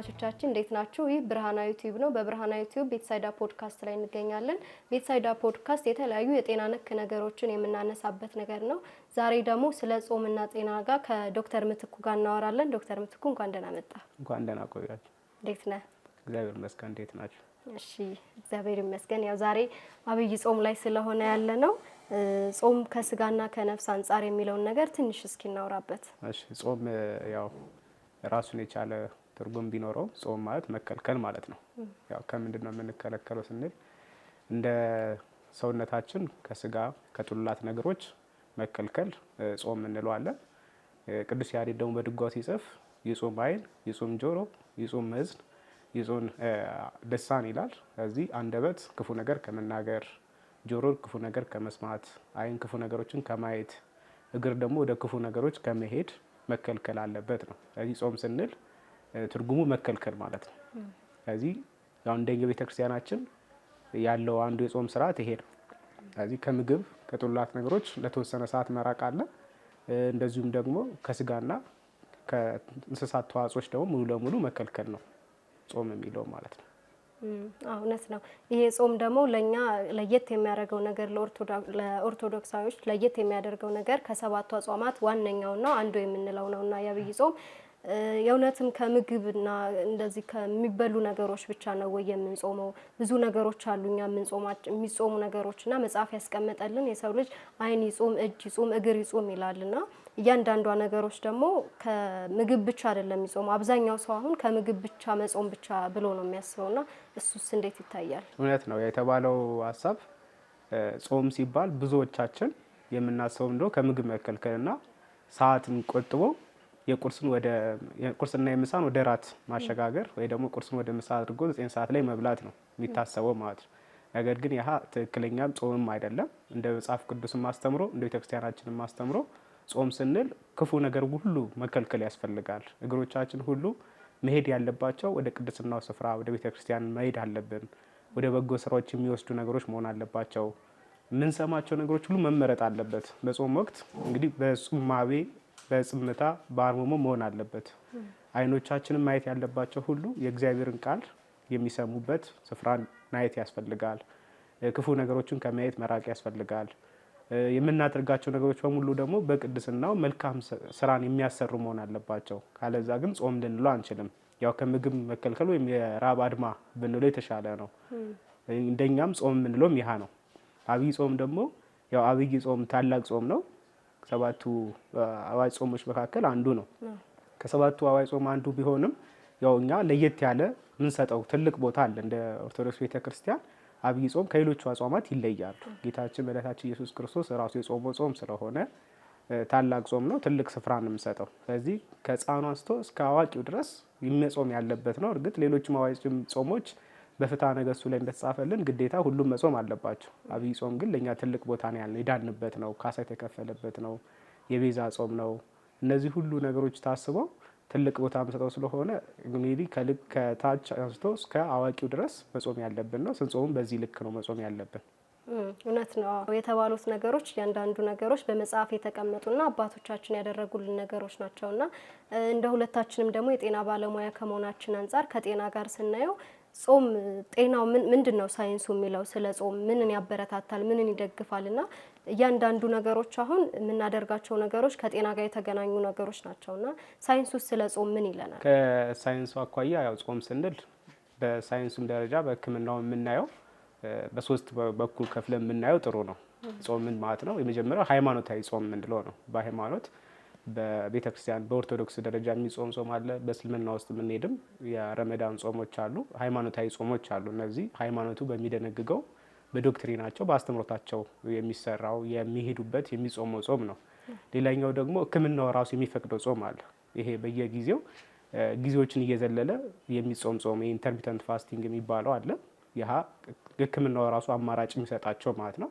ተመልካቾቻችን እንዴት ናችሁ? ይህ ብርሃናዊ ዩቲዩብ ነው። በብርሃናዊ ዩቲዩብ ቤተሳይዳ ፖድካስት ላይ እንገኛለን። ቤተሳይዳ ፖድካስት የተለያዩ የጤና ነክ ነገሮችን የምናነሳበት ነገር ነው። ዛሬ ደግሞ ስለ ጾምና ጤና ጋር ከዶክተር ምትኩ ጋር እናወራለን። ዶክተር ምትኩ እንኳን ደህና መጣ። እንኳን ደህና ቆያችሁ። እንዴት ነህ? እግዚአብሔር ይመስገን። እንዴት ናችሁ? እሺ እግዚአብሔር ይመስገን። ያው ዛሬ አብይ ጾም ላይ ስለሆነ ያለ ነው። ጾም ከስጋና ከነፍስ አንጻር የሚለውን ነገር ትንሽ እስኪ እናውራበት። እሺ ጾም ያው ራሱን የቻለ ትርጉም ቢኖረው ጾም ማለት መከልከል ማለት ነው። ያው ከምንድን ነው የምንከለከለው ስንል እንደ ሰውነታችን ከስጋ ከጥሉላት ነገሮች መከልከል ጾም እንለዋለን። ቅዱስ ያሬድ ደግሞ በድጓው ሲጽፍ ይጾም ዓይን፣ ይጾም ጆሮ፣ ይጾም እዝን፣ ይጾም ልሳን ይላል። ስለዚህ አንደበት ክፉ ነገር ከመናገር፣ ጆሮ ክፉ ነገር ከመስማት፣ ዓይን ክፉ ነገሮችን ከማየት፣ እግር ደግሞ ወደ ክፉ ነገሮች ከመሄድ መከልከል አለበት ነው። ስለዚህ ጾም ስንል ትርጉሙ መከልከል ማለት ነው። ስለዚህ ያው እንደኛ ቤተክርስቲያናችን ያለው አንዱ የጾም ስርዓት ይሄ ነው። ስለዚህ ከምግብ ከጥሉላት ነገሮች ለተወሰነ ሰዓት መራቅ አለ። እንደዚሁም ደግሞ ከስጋና ከእንስሳት ተዋጽኦች ደግሞ ሙሉ ለሙሉ መከልከል ነው ጾም የሚለው ማለት ነው። እውነት ነው። ይሄ ጾም ደግሞ ለኛ ለየት የሚያደርገው ነገር ለኦርቶዶክሳዊዎች ለየት የሚያደርገው ነገር ከሰባቱ አጽዋማት ዋነኛውና አንዱ የምንለው ነውና የአብይ ጾም የእውነትም ከምግብና እንደዚህ ከሚበሉ ነገሮች ብቻ ነው ወይ የምንጾመው? ብዙ ነገሮች አሉኛ የሚጾሙ ነገሮችና መጽሐፍ ያስቀመጠልን የሰው ልጅ ዓይን ይጾም፣ እጅ ይጾም፣ እግር ይጾም ይላልና እያንዳንዷ ነገሮች ደግሞ ከምግብ ብቻ አይደለም የሚጾመው። አብዛኛው ሰው አሁን ከምግብ ብቻ መጾም ብቻ ብሎ ነው የሚያስበውና እሱስ እንዴት ይታያል? እውነት ነው የተባለው ሀሳብ። ጾም ሲባል ብዙዎቻችን የምናስበው እንደው ከምግብ መከልከልና ሰዓትን ቆጥቦ የቁርስና የምሳን ወደ ራት ማሸጋገር ወይ ደግሞ ቁርስን ወደ ምሳ አድርጎ 9 ሰዓት ላይ መብላት ነው የሚታሰበው ማለት ነው። ነገር ግን ያህ ትክክለኛም ጾምም አይደለም። እንደ መጽሐፍ ቅዱስም አስተምሮ እንደ ቤተክርስቲያናችንም አስተምሮ ጾም ስንል ክፉ ነገር ሁሉ መከልከል ያስፈልጋል። እግሮቻችን ሁሉ መሄድ ያለባቸው ወደ ቅድስናው ስፍራ ወደ ቤተክርስቲያን መሄድ አለብን። ወደ በጎ ስራዎች የሚወስዱ ነገሮች መሆን አለባቸው። የምንሰማቸው ነገሮች ሁሉ መመረጥ አለበት። በጾም ወቅት እንግዲህ በጹማቤ በጽምታ በአርምሞ መሆን አለበት። ዓይኖቻችንን ማየት ያለባቸው ሁሉ የእግዚአብሔርን ቃል የሚሰሙበት ስፍራ ማየት ያስፈልጋል። ክፉ ነገሮችን ከማየት መራቅ ያስፈልጋል። የምናደርጋቸው ነገሮች በሙሉ ደግሞ በቅድስናው መልካም ስራን የሚያሰሩ መሆን አለባቸው። ካለዛ ግን ጾም ልንለው አንችልም። ያው ከምግብ መከልከል ወይም የራብ አድማ ብንለው የተሻለ ነው። እንደኛም ጾም የምንለውም ይሃ ነው። አብይ ጾም ደግሞ ያው አብይ ጾም ታላቅ ጾም ነው። ከሰባቱ አዋጅ ጾሞች መካከል አንዱ ነው። ከሰባቱ አዋጅ ጾም አንዱ ቢሆንም ያው እኛ ለየት ያለ ምንሰጠው ትልቅ ቦታ አለ። እንደ ኦርቶዶክስ ቤተክርስቲያን አብይ ጾም ከሌሎቹ አጽዋማት ይለያሉ። ጌታችን መድኃኒታችን ኢየሱስ ክርስቶስ ራሱ የጾመው ጾም ስለሆነ ታላቅ ጾም ነው። ትልቅ ስፍራ ነው የምንሰጠው። ስለዚህ ከሕፃኑ አንስቶ እስከ አዋቂው ድረስ የሚጾም ያለበት ነው። እርግጥ ሌሎችም አዋጅ ጾሞች በፍትሐ ነገሥቱ ላይ እንደተጻፈልን ግዴታ ሁሉም መጾም አለባቸው። አብይ ጾም ግን ለኛ ትልቅ ቦታ ነው ያለው። የዳንበት ነው፣ ካሳ የተከፈለበት ነው፣ የቤዛ ጾም ነው። እነዚህ ሁሉ ነገሮች ታስበው ትልቅ ቦታ መስጠው ስለሆነ እንግዲህ ከታች አንስቶ እስከ አዋቂው ድረስ መጾም ያለብን ነው። ስንጾም በዚህ ልክ ነው መጾም ያለብን። እውነት ነው የተባሉት ነገሮች እያንዳንዱ ነገሮች በመጽሐፍ የተቀመጡና አባቶቻችን ያደረጉልን ነገሮች ናቸውና እንደ ሁለታችንም ደግሞ የጤና ባለሙያ ከመሆናችን አንፃር ከጤና ጋር ስናየው ጾም ጤናው ምንድን ነው ሳይንሱ የሚለው ስለ ጾም ምንን ያበረታታል ምንን ይደግፋልና እያንዳንዱ ነገሮች አሁን የምናደርጋቸው ነገሮች ከጤና ጋር የተገናኙ ነገሮች ናቸውና ሳይንሱ ስለ ጾም ምን ይለናል? ከሳይንሱ አኳያ ያው ጾም ስንል በሳይንሱም ደረጃ በሕክምናው የምናየው በሶስት በኩል ከፍለን የምናየው ጥሩ ነው። ጾም ምን ማለት ነው? የመጀመሪያው ሃይማኖታዊ ጾም የምንለው ነው። በሃይማኖት በቤተክርስቲያን በኦርቶዶክስ ደረጃ የሚጾም ጾም አለ። በእስልምና ውስጥ የምንሄድም የረመዳን ጾሞች አሉ፣ ሃይማኖታዊ ጾሞች አሉ። እነዚህ ሃይማኖቱ በሚደነግገው በዶክትሪናቸው በአስተምሮታቸው የሚሰራው የሚሄዱበት የሚጾመው ጾም ነው። ሌላኛው ደግሞ ሕክምናው ራሱ የሚፈቅደው ጾም አለ። ይሄ በየጊዜው ጊዜዎችን እየዘለለ የሚጾም ጾም ኢንተርሚተንት ፋስቲንግ የሚባለው አለ። ይህ ሕክምናው ራሱ አማራጭ የሚሰጣቸው ማለት ነው።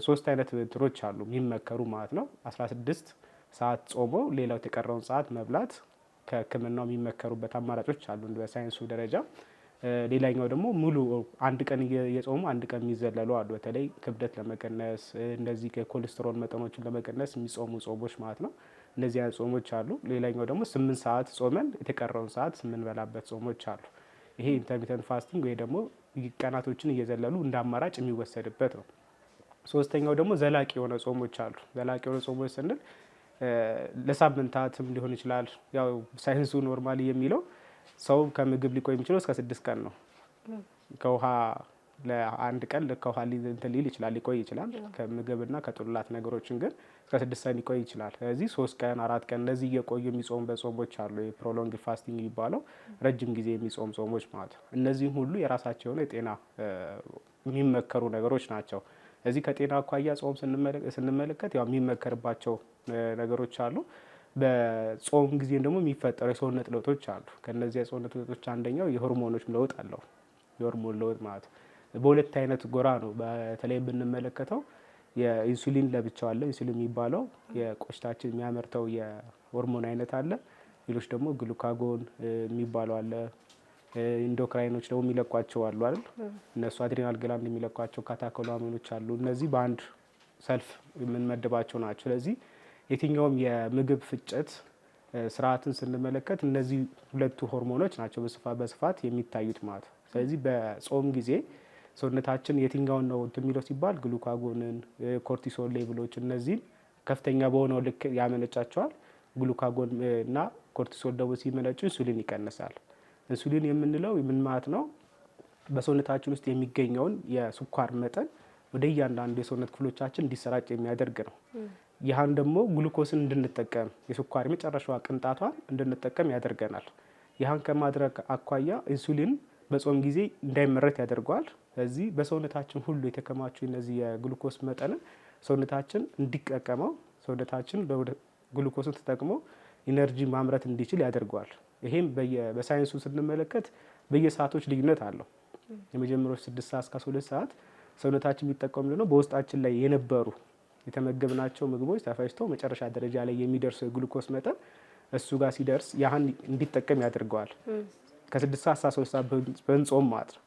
ሶስት አይነት እንትኖች አሉ የሚመከሩ ማለት ነው። 16 ሰዓት ጾሞ ሌላው የተቀረውን ሰዓት መብላት ከሕክምናው የሚመከሩበት አማራጮች አሉ በሳይንሱ ደረጃ። ሌላኛው ደግሞ ሙሉ አንድ ቀን የጾሙ አንድ ቀን የሚዘለሉ አሉ። በተለይ ክብደት ለመቀነስ እንደዚህ የኮሌስትሮል መጠኖችን ለመቀነስ የሚጾሙ ጾሞች ማለት ነው። እነዚህ አይነት ጾሞች አሉ። ሌላኛው ደግሞ 8 ሰዓት ጾመን የተቀረውን ሰዓት የምንበላበት ጾሞች አሉ። ይሄ ኢንተርሚተንት ፋስቲንግ ወይ ደግሞ ቀናቶችን እየዘለሉ እንደ አማራጭ የሚወሰድበት ነው። ሶስተኛው ደግሞ ዘላቂ የሆነ ጾሞች አሉ። ዘላቂ የሆነ ጾሞች ስንል ለሳምንታትም ሊሆን ይችላል። ያው ሳይንሱ ኖርማሊ የሚለው ሰው ከምግብ ሊቆይ የሚችለው እስከ 6 ቀን ነው። ከውሃ ለአንድ ቀን ከውሃ ሊል ይችላል ሊቆይ ይችላል። ከምግብና ከጥሉላት ነገሮችን ግን እስከ 6 ቀን ሊቆይ ይችላል። ስለዚህ 3 ቀን 4 ቀን እነዚህ እየቆዩ የሚጾሙበት ጾሞች አሉ። የፕሮሎንግ ፋስቲንግ የሚባለው ረጅም ጊዜ የሚጾም ጾሞች ማለት ነው። እነዚህም ሁሉ የራሳቸው የሆነ የጤና የሚመከሩ ነገሮች ናቸው። እዚህ ከጤና አኳያ ጾም ስንመለከት ያው የሚመከርባቸው ነገሮች አሉ። በጾም ጊዜ ደግሞ የሚፈጠሩ የሰውነት ለውጦች አሉ። ከነዚህ የሰውነት ለውጦች አንደኛው የሆርሞኖች ለውጥ አለው። የሆርሞን ለውጥ ማለት በሁለት አይነት ጎራ ነው። በተለይ ብንመለከተው የኢንሱሊን ለብቻው አለ። ኢንሱሊን የሚባለው የቆሽታችን የሚያመርተው የሆርሞን አይነት አለ። ሌሎች ደግሞ ግሉካጎን የሚባለው አለ። ኢንዶክራይኖች ደግሞ የሚለቋቸው አሉ አይደል? እነሱ አድሬናል ግላንድ የሚለቋቸው ካታኮላሚኖች አሉ። እነዚህ በአንድ ሰልፍ የምንመድባቸው ናቸው። ስለዚህ የትኛውም የምግብ ፍጨት ስርዓትን ስንመለከት እነዚህ ሁለቱ ሆርሞኖች ናቸው በስፋት የሚታዩት ማለት ነው። ስለዚህ በጾም ጊዜ ሰውነታችን የትኛውን ነው የሚለው ሲባል ግሉካጎንን፣ ኮርቲሶል ሌቭሎች እነዚህን ከፍተኛ በሆነው ልክ ያመነጫቸዋል። ግሉካጎን እና ኮርቲሶል ደግሞ ሲመነጩ ኢንሱሊን ይቀንሳል። ኢንሱሊን የምንለው ምን ማለት ነው? በሰውነታችን ውስጥ የሚገኘውን የስኳር መጠን ወደ እያንዳንዱ የሰውነት ክፍሎቻችን እንዲሰራጭ የሚያደርግ ነው። ይህን ደግሞ ግሉኮስን እንድንጠቀም የስኳር የመጨረሻዋ ቅንጣቷን እንድንጠቀም ያደርገናል። ይህን ከማድረግ አኳያ ኢንሱሊን በጾም ጊዜ እንዳይመረት ያደርገዋል። ስለዚህ በሰውነታችን ሁሉ የተከማቸው እነዚህ የግሉኮስ መጠንን ሰውነታችን እንዲጠቀመው ሰውነታችን ግሉኮስን ተጠቅሞ ኢነርጂ ማምረት እንዲችል ያደርገዋል። ይሄም በሳይንሱ ስንመለከት በየሰዓቶች ልዩነት አለው። የመጀመሪያው 6 ሰዓት እስከ 12 ሰዓት ሰውነታችን የሚጠቀሙ ነው በውስጣችን ላይ የነበሩ የተመገብናቸው ምግቦች ተፈጭተው መጨረሻ ደረጃ ላይ የሚደርሰው የግሉኮስ መጠን እሱ ጋር ሲደርስ ያህን እንዲጠቀም ያደርገዋል። ከ6 ሰዓት እስከ 13 ሰዓት በንጾም ማለት ነው።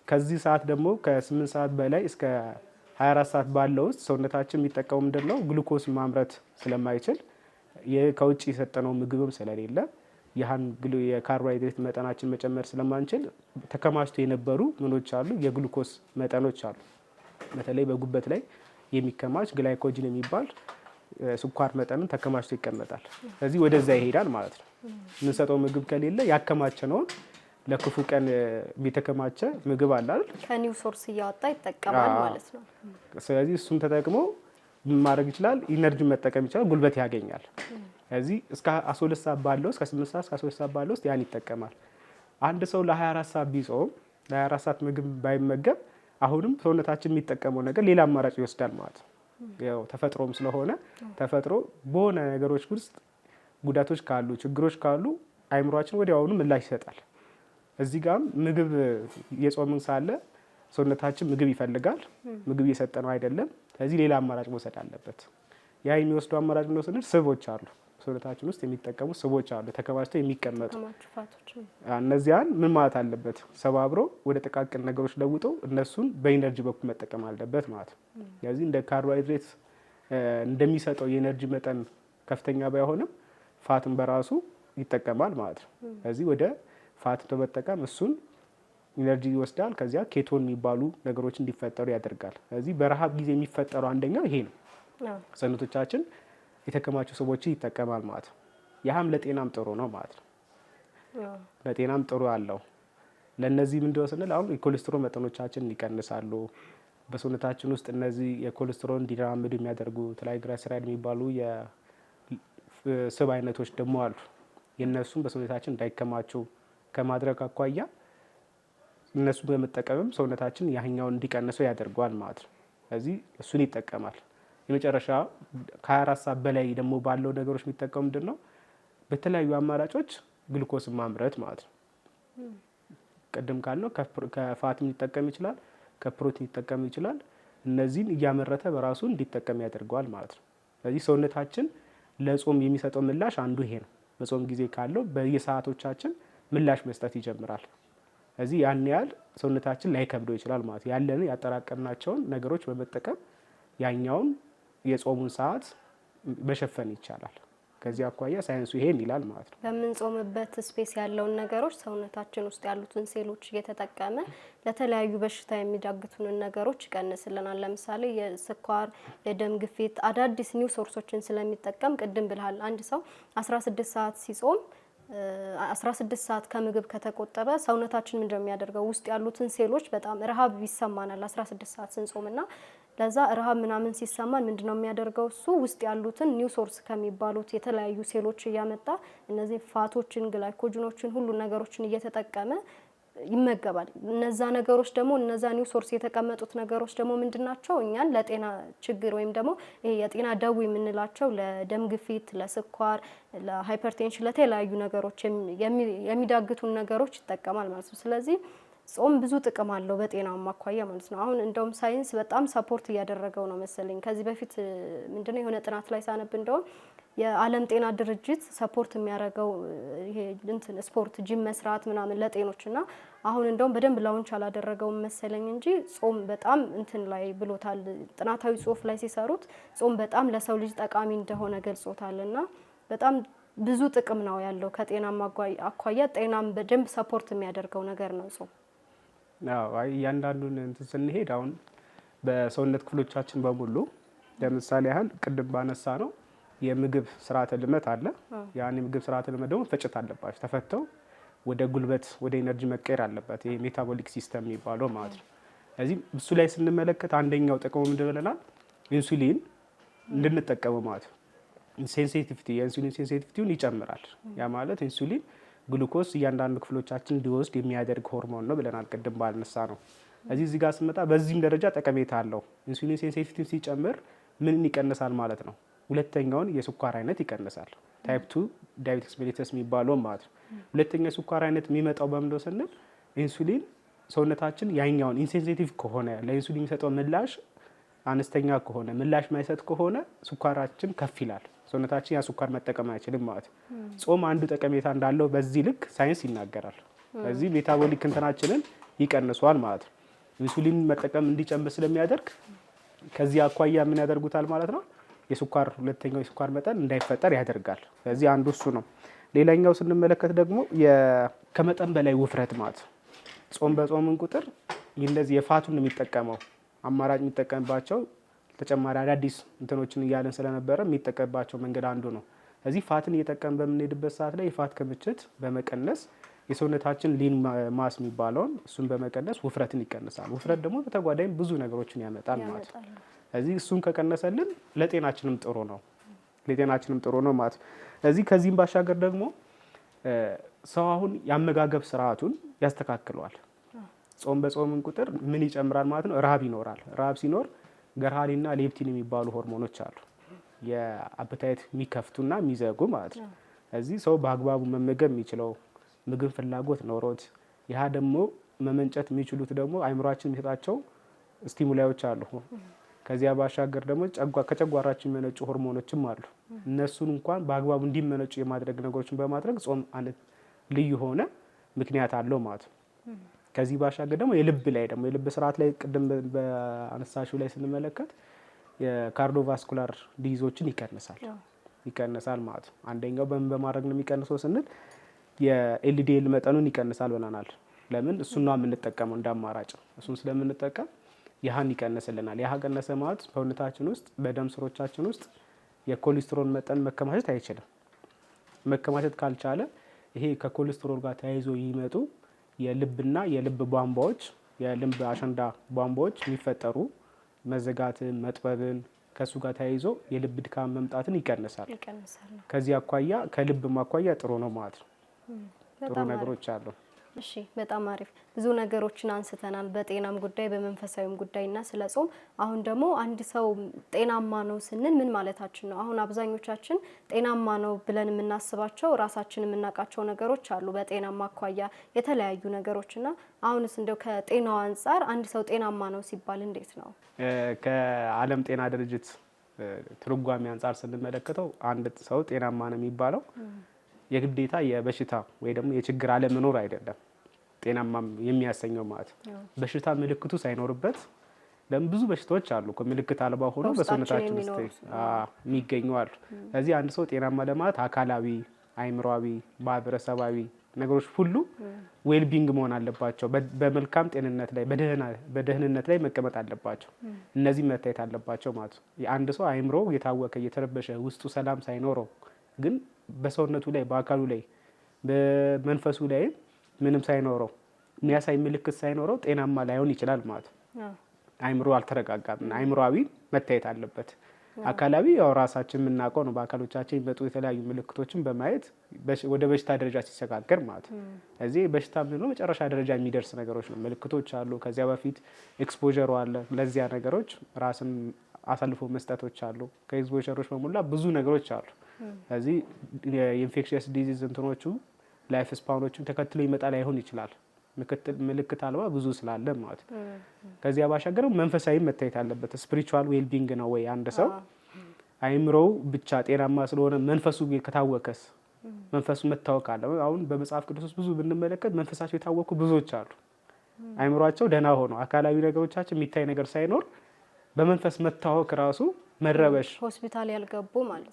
ከዚህ ሰዓት ደግሞ ከ8 ሰዓት በላይ እስከ 24 ሰዓት ባለው ውስጥ ሰውነታችን የሚጠቀሙ ምንድን ነው ግሉኮስ ማምረት ስለማይችል ከውጭ የሰጠነው ምግብም ስለሌለ ያህን የካርቦሃይድሬት መጠናችን መጨመር ስለማንችል ተከማችቶ የነበሩ ምኖች አሉ የግሉኮስ መጠኖች አሉ። በተለይ በጉበት ላይ የሚከማች ግላይኮጅን የሚባል ስኳር መጠንን ተከማችቶ ይቀመጣል። ስለዚህ ወደዛ ይሄዳል ማለት ነው። የምንሰጠው ምግብ ከሌለ ያከማቸነውን ለክፉ ቀን የተከማቸ ምግብ አለ አይደል? ከኒው ሶርስ እያወጣ ይጠቀማል ማለት ነው። ስለዚህ እሱን ተጠቅሞ ማድረግ ይችላል። ኢነርጂ መጠቀም ይችላል። ጉልበት ያገኛል። ስለዚህ እስከ 12 ሰዓት ባለው እስከ 8 ሰዓት እስከ 12 ሰዓት ባለው ውስጥ ያን ይጠቀማል። አንድ ሰው ለ24 ሰዓት ቢጾም ለ24 ሰዓት ምግብ ባይመገብ አሁንም ሰውነታችን የሚጠቀመው ነገር ሌላ አማራጭ ይወስዳል ማለት ነው። ያው ተፈጥሮም ስለሆነ ተፈጥሮ በሆነ ነገሮች ውስጥ ጉዳቶች ካሉ ችግሮች ካሉ አይምሯችን ወዲያውኑ ምላሽ ይሰጣል። እዚህ ጋርም ምግብ የጾምን ሳለ ሰውነታችን ምግብ ይፈልጋል። ምግብ እየሰጠነው አይደለም። ስለዚህ ሌላ አማራጭ መውሰድ አለበት። ያ የሚወስዱ አማራጭ ነው ስንል ስቦች አሉ። ሰውነታችን ውስጥ የሚጠቀሙ ስቦች አሉ ተከማችተው የሚቀመጡ። እነዚያን ምን ማለት አለበት? ሰባብሮ ወደ ጥቃቅን ነገሮች ለውጦ እነሱን በኢነርጂ በኩል መጠቀም አለበት ማለት ነው። ስለዚህ እንደ ካርቦሃይድሬት እንደሚሰጠው የኢነርጂ መጠን ከፍተኛ ባይሆንም ፋትን በራሱ ይጠቀማል ማለት ነው። ስለዚህ ወደ ፋት በመጠቀም እሱን ኢነርጂ ይወስዳል። ከዚያ ኬቶን የሚባሉ ነገሮች እንዲፈጠሩ ያደርጋል። ስለዚህ በረሃብ ጊዜ የሚፈጠረው አንደኛው ይሄ ነው። ሰውነቶቻችን የተከማቹ ሰዎችን ይጠቀማል ማለት ነው። ያህም ለጤናም ጥሩ ነው ማለት ነው። ለጤናም ጥሩ አለው። ለነዚህ ምንድነው ስንል አሁን የኮሌስትሮል መጠኖቻችን ይቀንሳሉ። በሰውነታችን ውስጥ እነዚህ የኮሌስትሮል እንዲራመዱ የሚያደርጉ ትራይግሊሰራይድ የሚባሉ የስብ አይነቶች ደግሞ አሉ። የነሱም በሰውነታችን እንዳይከማቹ ከማድረግ አኳያ እነሱን በመጠቀምም ሰውነታችን ያህኛውን እንዲቀንሰው ያደርገዋል ማለት ነው። ስለዚህ እሱን ይጠቀማል። የመጨረሻ ከ24 ሰዓት በላይ ደግሞ ባለው ነገሮች የሚጠቀሙ ምንድን ነው? በተለያዩ አማራጮች ግሉኮስን ማምረት ማለት ነው። ቅድም ካልነው ከፋትም ሊጠቀም ይችላል፣ ከፕሮቲን ሊጠቀም ይችላል። እነዚህን እያመረተ በራሱ እንዲጠቀም ያደርገዋል ማለት ነው። ስለዚህ ሰውነታችን ለጾም የሚሰጠው ምላሽ አንዱ ይሄ ነው። በጾም ጊዜ ካለው በየሰዓቶቻችን ምላሽ መስጠት ይጀምራል። ስለዚህ ያን ያህል ሰውነታችን ላይከብደው ይችላል ማለት ያለን ያጠራቀምናቸውን ነገሮች በመጠቀም ያኛውን የጾሙን ሰዓት መሸፈን ይቻላል። ከዚህ አኳያ ሳይንሱ ይሄን ይላል ማለት ነው። በምንጾምበት ስፔስ ያለውን ነገሮች ሰውነታችን ውስጥ ያሉትን ሴሎች እየተጠቀመ ለተለያዩ በሽታ የሚዳግቱንን ነገሮች ይቀንስልናል። ለምሳሌ የስኳር፣ የደም ግፊት አዳዲስ ኒው ሶርሶችን ስለሚጠቀም ቅድም ብልሃል አንድ ሰው 16 ሰዓት ሲጾም 16 ሰዓት ከምግብ ከተቆጠበ ሰውነታችን ምንድነው የሚያደርገው? ውስጥ ያሉትን ሴሎች በጣም ረሃብ ይሰማናል 16 ሰዓት ስንጾምና ለዛ ረሃብ ምናምን ሲሰማን ምንድነው የሚያደርገው? እሱ ውስጥ ያሉትን ኒው ሶርስ ከሚባሉት የተለያዩ ሴሎች እያመጣ እነዚህ ፋቶችን፣ ግላይኮጅኖችን ሁሉ ነገሮችን እየተጠቀመ ይመገባል። እነዛ ነገሮች ደግሞ እነዛ ኒው ሶርስ የተቀመጡት ነገሮች ደግሞ ምንድናቸው? እኛን ለጤና ችግር ወይም ደግሞ ይሄ የጤና ደዌ የምንላቸው ለደም ግፊት፣ ለስኳር፣ ለሃይፐርቴንሽን ለተለያዩ ነገሮች የሚዳግቱን ነገሮች ይጠቀማል ማለት ነው። ስለዚህ ጾም ብዙ ጥቅም አለው በጤናማ አኳያ ማለት ነው። አሁን እንደውም ሳይንስ በጣም ሰፖርት እያደረገው ነው መሰለኝ። ከዚህ በፊት ምንድነው የሆነ ጥናት ላይ ሳነብ እንደውም የዓለም ጤና ድርጅት ሰፖርት የሚያደርገው ይሄ እንትን ስፖርት ጂም መስራት ምናምን ለጤኖችና አሁን እንደውም በደንብ ላውንች አላደረገውም መሰለኝ እንጂ ጾም በጣም እንትን ላይ ብሎታል። ጥናታዊ ጽሑፍ ላይ ሲሰሩት ጾም በጣም ለሰው ልጅ ጠቃሚ እንደሆነ ገልጾታልና በጣም ብዙ ጥቅም ነው ያለው ከጤናማ አኳያ ጤናም በደንብ ሰፖርት የሚያደርገው ነገር ነው ጾም። አይ እያንዳንዱን እንትን ስንሄድ አሁን በሰውነት ክፍሎቻችን በሙሉ ለምሳሌ ያህል ቅድም ባነሳ ነው የምግብ ስርዓተ ልመት አለ። ያን የምግብ ስርዓተ ልመት ደግሞ ፈጭት አለባቸው ተፈተው ወደ ጉልበት ወደ ኢነርጂ መቀየር አለበት። ይሄ ሜታቦሊክ ሲስተም የሚባለው ማለት ነው። ስለዚህ እሱ ላይ ስንመለከት አንደኛው ጥቅሙ ምንድን ብለናል? ኢንሱሊን እንድንጠቀም ማለት ነው። ሴንሲቲቪቲ የኢንሱሊን ሴንሲቲቪቲውን ይጨምራል። ያ ማለት ኢንሱሊን ግሉኮስ እያንዳንዱ ክፍሎቻችን እንዲወስድ የሚያደርግ ሆርሞን ነው ብለናል ቅድም ባልነሳ ነው። እዚህ ጋር ስመጣ በዚህም ደረጃ ጠቀሜታ አለው። ኢንሱሊን ሴንሲቲቪቲ ሲጨምር ምን ይቀንሳል ማለት ነው? ሁለተኛውን የስኳር አይነት ይቀንሳል። ታይፕ 2 ዳያቤቲክስ ሜሊተስ የሚባለው ማለት ነው። ሁለተኛው የስኳር አይነት የሚመጣው በምንድን ነው ስንል ኢንሱሊን ሰውነታችን ያኛውን ኢንሴንሲቲቭ ከሆነ ለኢንሱሊን የሚሰጠው ምላሽ አነስተኛ ከሆነ ምላሽ ማይሰጥ ከሆነ ስኳራችን ከፍ ይላል። ሰውነታችን ያ ስኳር መጠቀም አይችልም ማለት ነው። ጾም አንዱ ጠቀሜታ እንዳለው በዚህ ልክ ሳይንስ ይናገራል። በዚህ ሜታቦሊክ እንትናችንን ይቀንሷል ማለት ነው። ኢንሱሊን መጠቀም እንዲጨምር ስለሚያደርግ ከዚህ አኳያ ምን ያደርጉታል ማለት ነው? የስኳር ሁለተኛው የስኳር መጠን እንዳይፈጠር ያደርጋል። ስለዚህ አንዱ እሱ ነው። ሌላኛው ስንመለከት ደግሞ ከመጠን በላይ ውፍረት ማለት ጾም በጾምን ቁጥር እንደዚህ የፋቱን የሚጠቀመው አማራጭ የሚጠቀምባቸው ተጨማሪ አዳዲስ እንትኖችን እያለን ስለነበረ የሚጠቀምባቸው መንገድ አንዱ ነው። ስለዚህ ፋትን እየጠቀም በምንሄድበት ሰዓት ላይ የፋት ክምችት በመቀነስ የሰውነታችን ሊን ማስ የሚባለውን እሱን በመቀነስ ውፍረትን ይቀንሳል። ውፍረት ደግሞ በተጓዳኝ ብዙ ነገሮችን ያመጣል ማለት ነው። ስለዚህ እሱን ከቀነሰልን ለጤናችንም ጥሩ ነው ማለት ነው። ስለዚህ ከዚህም ባሻገር ደግሞ ሰው አሁን የአመጋገብ ስርዓቱን ያስተካክለዋል። ጾም በጾምን ቁጥር ምን ይጨምራል ማለት ነው? ረሃብ ይኖራል። ረሃብ ሲኖር ገርሃሊና ሌፕቲን የሚባሉ ሆርሞኖች አሉ፣ የአፕታይት የሚከፍቱና የሚዘጉ ማለት ነው። ስለዚህ ሰው በአግባቡ መመገብ የሚችለው ምግብ ፍላጎት ኖሮት ያ ደግሞ መመንጨት የሚችሉት ደግሞ አይምሯችን የሚሰጣቸው ስቲሙላዮች አሉ። ከዚያ ባሻገር ደግሞ ከጨጓራችን የሚመነጩ ሆርሞኖችም አሉ። እነሱን እንኳን በአግባቡ እንዲመነጩ የማድረግ ነገሮችን በማድረግ ጾም አይነት ልዩ ሆነ ምክንያት አለው ማለት ነው። ከዚህ ባሻገር ደግሞ የልብ ስርዓት ላይ ቅድም በአነሳሹ ላይ ስንመለከት የካርዲዮቫስኩላር ዲዚዞችን ይቀንሳል ማለት ነው። አንደኛው በምን በማድረግ ነው የሚቀንሰው ስንል የኤልዲኤል መጠኑን ይቀንሳል ብለናል። ለምን? እሱን ነው የምንጠቀመው እንደ አማራጭ። እሱን ስለምንጠቀም ያህን ይቀንስልናል። ያህ ቀነሰ ማለት ሰውነታችን ውስጥ በደም ስሮቻችን ውስጥ የኮሌስትሮል መጠን መከማቸት አይችልም። መከማቸት ካልቻለ ይሄ ከኮሌስትሮል ጋር ተያይዞ ይመጡ የልብና የልብ ቧንቧዎች የልብ አሸንዳ ቧንቧዎች የሚፈጠሩ መዘጋትን፣ መጥበብን ከሱ ጋር ተያይዞ የልብ ድካም መምጣትን ይቀንሳል። ከዚህ አኳያ ከልብ ማኳያ ጥሩ ነው ማለት ነው። ጥሩ ነገሮች አሉ። እሺ በጣም አሪፍ ብዙ ነገሮችን አንስተናል በጤናም ጉዳይ በመንፈሳዊም ጉዳይና ስለ ጾም። አሁን ደግሞ አንድ ሰው ጤናማ ነው ስንል ምን ማለታችን ነው? አሁን አብዛኞቻችን ጤናማ ነው ብለን የምናስባቸው ራሳችን የምናውቃቸው ነገሮች አሉ በጤናማ አኳያ የተለያዩ ነገሮችና አሁንስ እንደው ከጤናው አንፃር አንድ ሰው ጤናማ ነው ሲባል እንዴት ነው? ከዓለም ጤና ድርጅት ትርጓሜ አንፃር ስንመለከተው አንድ ሰው ጤናማ ነው የሚባለው የግዴታ የበሽታ ወይ ደግሞ የችግር አለመኖር አይደለም ጤናማ የሚያሰኘው ማለት በሽታ ምልክቱ ሳይኖርበት ለምን ብዙ በሽታዎች አሉ እኮ ምልክት አልባ ሆኖ በሰውነታችን ውስጥ የሚገኙ አሉ። ስለዚህ አንድ ሰው ጤናማ ለማለት አካላዊ፣ አእምሯዊ፣ ማህበረሰባዊ ነገሮች ሁሉ ዌልቢንግ መሆን አለባቸው። በመልካም ጤንነት ላይ በደህንነት ላይ መቀመጥ አለባቸው። እነዚህ መታየት አለባቸው ማለት ነው። የአንድ ሰው አእምሮ የታወከ እየተረበሸ ውስጡ ሰላም ሳይኖረው ግን በሰውነቱ ላይ በአካሉ ላይ በመንፈሱ ላይ ምንም ሳይኖረው የሚያሳይ ምልክት ሳይኖረው ጤናማ ላይሆን ይችላል ማለት ነው። አእምሮ አልተረጋጋም። አእምሯዊ መታየት አለበት። አካላዊ ያው ራሳችን የምናውቀው ነው። በአካሎቻችን የሚመጡ የተለያዩ ምልክቶችን በማየት ወደ በሽታ ደረጃ ሲሸጋገር ማለት ነው። እዚህ በሽታ ምንድነው መጨረሻ ደረጃ የሚደርስ ነገሮች ነው። ምልክቶች አሉ። ከዚያ በፊት ኤክስፖዠሩ አለ። ለዚያ ነገሮች ራስን አሳልፎ መስጠቶች አሉ። ከኤክስፖዠሮች በሙላ ብዙ ነገሮች አሉ። ስለዚህ የኢንፌክሽየስ ዲዚዝ እንትኖቹ ላይፍ ስፓኖቹን ተከትሎ ይመጣ ላይሆን ይችላል። ምልክት አልባ ብዙ ስላለ ማለት ነው። ከዚያ ባሻገር መንፈሳዊ መታየት አለበት። ስፒሪቹዋል ዌልቢንግ ነው ወይ አንድ ሰው አእምሮው ብቻ ጤናማ ስለሆነ መንፈሱ ከታወከስ መንፈሱ መታወክ አለ። አሁን በመጽሐፍ ቅዱስ ውስጥ ብዙ ብንመለከት መንፈሳቸው የታወኩ ብዙዎች አሉ። አእምሯቸው ደህና ሆኖ አካላዊ ነገሮቻቸው የሚታይ ነገር ሳይኖር በመንፈስ መታወክ ራሱ መረበሽ ሆስፒታል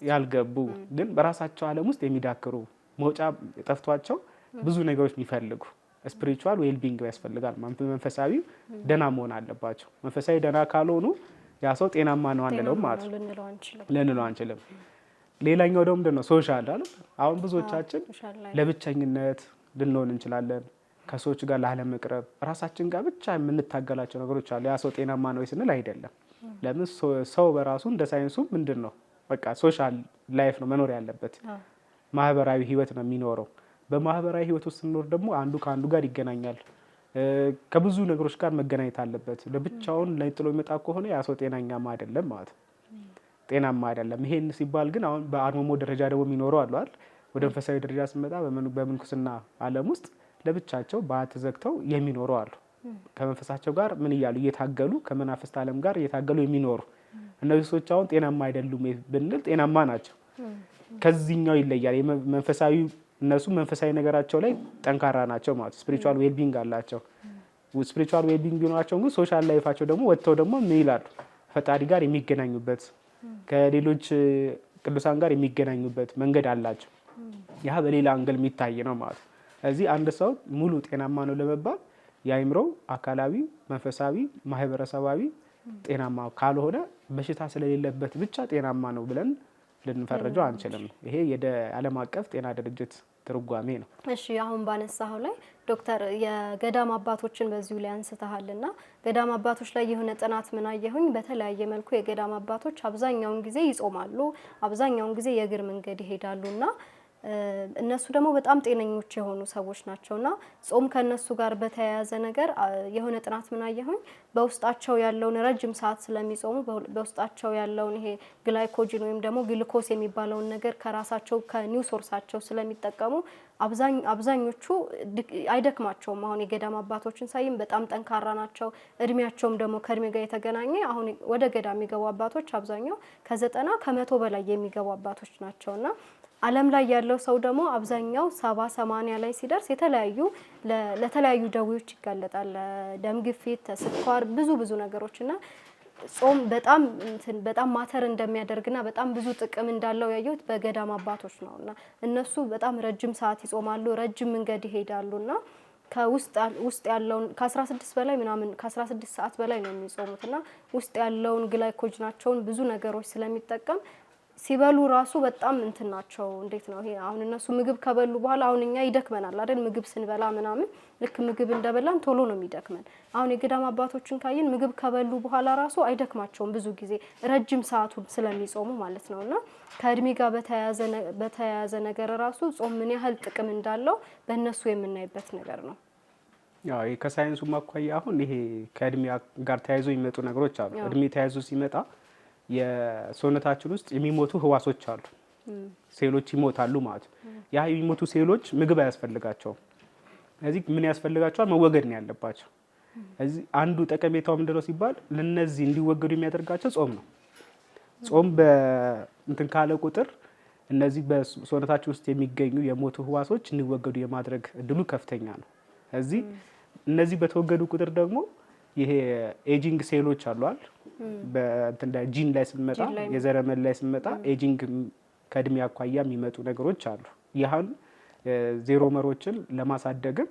ያልገቡ ግን በራሳቸው ዓለም ውስጥ የሚዳክሩ መውጫ ጠፍቷቸው ብዙ ነገሮች የሚፈልጉ ስፒሪቹዋል ዌልቢንግ ያስፈልጋል። መንፈሳዊ ደህና መሆን አለባቸው። መንፈሳዊ ደህና ካልሆኑ ያ ሰው ጤናማ ነው አንለውም ማለት ነው፣ ልንለው አንችልም። ሌላኛው ደግሞ ምንድነው ሶሻል አይደል? አሁን ብዙዎቻችን ለብቸኝነት ልንሆን እንችላለን። ከሰዎች ጋር ላለመቅረብ ራሳችን ጋር ብቻ የምንታገላቸው ነገሮች አሉ። ያ ሰው ጤናማ ነው ስንል አይደለም። ለምን ሰው በራሱ እንደ ሳይንሱ ምንድነው በቃ ሶሻል ላይፍ ነው መኖር ያለበት። ማህበራዊ ህይወት ነው የሚኖረው። በማህበራዊ ህይወት ውስጥ ስንኖር ደግሞ አንዱ ከአንዱ ጋር ይገናኛል። ከብዙ ነገሮች ጋር መገናኘት አለበት። ለብቻውን ጥሎ የሚመጣ ከሆነ ያ ሰው ጤናኛማ አይደለም ማለት ነው። ጤናማ አይደለም። ይሄን ሲባል ግን አሁን በአርምሞ ደረጃ ደግሞ የሚኖረው አሉ አይደል? ወደ መንፈሳዊ ደረጃ ስንመጣ በምንኩስና ዓለም ውስጥ ለብቻቸው በዓት ዘግተው የሚኖሩ አሉ። ከመንፈሳቸው ጋር ምን እያሉ እየታገሉ ከመናፍስት ዓለም ጋር እየታገሉ የሚኖሩ እነዚህ ሰዎች አሁን ጤናማ አይደሉም ብንል ጤናማ ናቸው። ከዚህኛው ይለያል። መንፈሳዊ እነሱ መንፈሳዊ ነገራቸው ላይ ጠንካራ ናቸው ማለት ስፒሪቹዋል ዌልቢንግ አላቸው። ስፒሪቹዋል ዌልቢንግ ቢኖራቸው ግን ሶሻል ላይፋቸው ደግሞ ወጥተው ደግሞ ምን ይላሉ? ፈጣሪ ጋር የሚገናኙበት ከሌሎች ቅዱሳን ጋር የሚገናኙበት መንገድ አላቸው። ያ በሌላ አንግል የሚታይ ነው ማለት። ስለዚህ አንድ ሰው ሙሉ ጤናማ ነው ለመባል የአእምሮ አካላዊ፣ መንፈሳዊ፣ ማህበረሰባዊ ጤናማ ካልሆነ በሽታ ስለሌለበት ብቻ ጤናማ ነው ብለን ልንፈርጀው አንችልም። ይሄ የዓለም አቀፍ ጤና ድርጅት ትርጓሜ ነው። እሺ አሁን ባነሳው ላይ ዶክተር የገዳም አባቶችን በዚሁ ላይ አንስተሃልና ገዳም አባቶች ላይ የሆነ ጥናት ምን አየሁኝ፣ በተለያየ መልኩ የገዳም አባቶች አብዛኛውን ጊዜ ይጾማሉ፣ አብዛኛውን ጊዜ የእግር መንገድ ይሄዳሉና እነሱ ደግሞ በጣም ጤነኞች የሆኑ ሰዎች ናቸውና ጾም ከነሱ ጋር በተያያዘ ነገር የሆነ ጥናት ምን አየሁኝ፣ በውስጣቸው ያለውን ረጅም ሰዓት ስለሚጾሙ በውስጣቸው ያለውን ይሄ ግላይኮጂን ወይም ደግሞ ግሉኮስ የሚባለውን ነገር ከራሳቸው ከኒው ሶርሳቸው ስለሚጠቀሙ አብዛኞቹ አይደክማቸውም። አሁን የገዳም አባቶችን ሳይም በጣም ጠንካራ ናቸው። እድሜያቸውም ደግሞ ከእድሜ ጋር የተገናኘ አሁን ወደ ገዳም የሚገቡ አባቶች አብዛኛው ከ90 ከ100 በላይ የሚገቡ አባቶች ናቸውና ዓለም ላይ ያለው ሰው ደግሞ አብዛኛው 70-80 ላይ ሲደርስ ለተለያዩ ደዌዎች ይጋለጣል። ደም ግፊት፣ ስኳር፣ ብዙ ነገሮችና ጾም በጣም ማተር እንደሚያደርግና በጣም ብዙ ጥቅም እንዳለው ያየሁት በገዳም አባቶች ነውና እነሱ በጣም ረጅም ሰዓት ይጾማሉ፣ ረጅም መንገድ ይሄዳሉና ከውስጥ ያለውን ከ16 በላይ ምናምን ከ16 ሰዓት በላይ ነው የሚጾሙትና ውስጥ ያለውን ግላይኮጅናቸውን ብዙ ነገሮች ስለሚጠቀም ሲበሉ ራሱ በጣም ናቸው። እንዴት ነው ይሄ? አሁን እነሱ ምግብ ከበሉ በኋላ አሁን እኛ ይደክመናል አይደል? ምግብ ስንበላ ምናምን ልክ ምግብ እንደበላን ቶሎ ነው የሚደክመን። አሁን የገዳም አባቶችን ካየን ምግብ ከበሉ በኋላ ራሱ አይደክማቸውም፣ ብዙ ጊዜ ረጅም ሰዓቱን ስለሚጾሙ ማለት ነውና ከእድሜ ጋር በተያያዘ ነገር ራሱ ጾም ምን ያህል ጥቅም እንዳለው በእነሱ የምናይበት ነገር ነው። ያው ከሳይንሱ ማኳያ አሁን ይሄ ከእድሜ ጋር ተያይዞ የሚመጡ ነገሮች አሉ። እድሜ ተያይዞ ሲመጣ የሰውነታችን ውስጥ የሚሞቱ ህዋሶች አሉ፣ ሴሎች ይሞታሉ ማለት ነው። ያ የሚሞቱ ሴሎች ምግብ አያስፈልጋቸውም። ስለዚህ ምን ያስፈልጋቸዋል? መወገድ ነው ያለባቸው። ስለዚህ አንዱ ጠቀሜታው ምንድነው ሲባል ለነዚህ እንዲወገዱ የሚያደርጋቸው ጾም ነው። ጾም በእንትን ካለ ቁጥር እነዚህ በሰውነታችን ውስጥ የሚገኙ የሞቱ ህዋሶች እንዲወገዱ የማድረግ እድሉ ከፍተኛ ነው። ስለዚህ እነዚህ በተወገዱ ቁጥር ደግሞ ይሄ ኤጂንግ ሴሎች አሏል በእንትን ላይ ጂን ላይ ስንመጣ የዘረመል ላይ ስንመጣ ኤጂንግ ከእድሜ አኳያ የሚመጡ ነገሮች አሉ። ይህን ዜሮመሮችን ለማሳደግም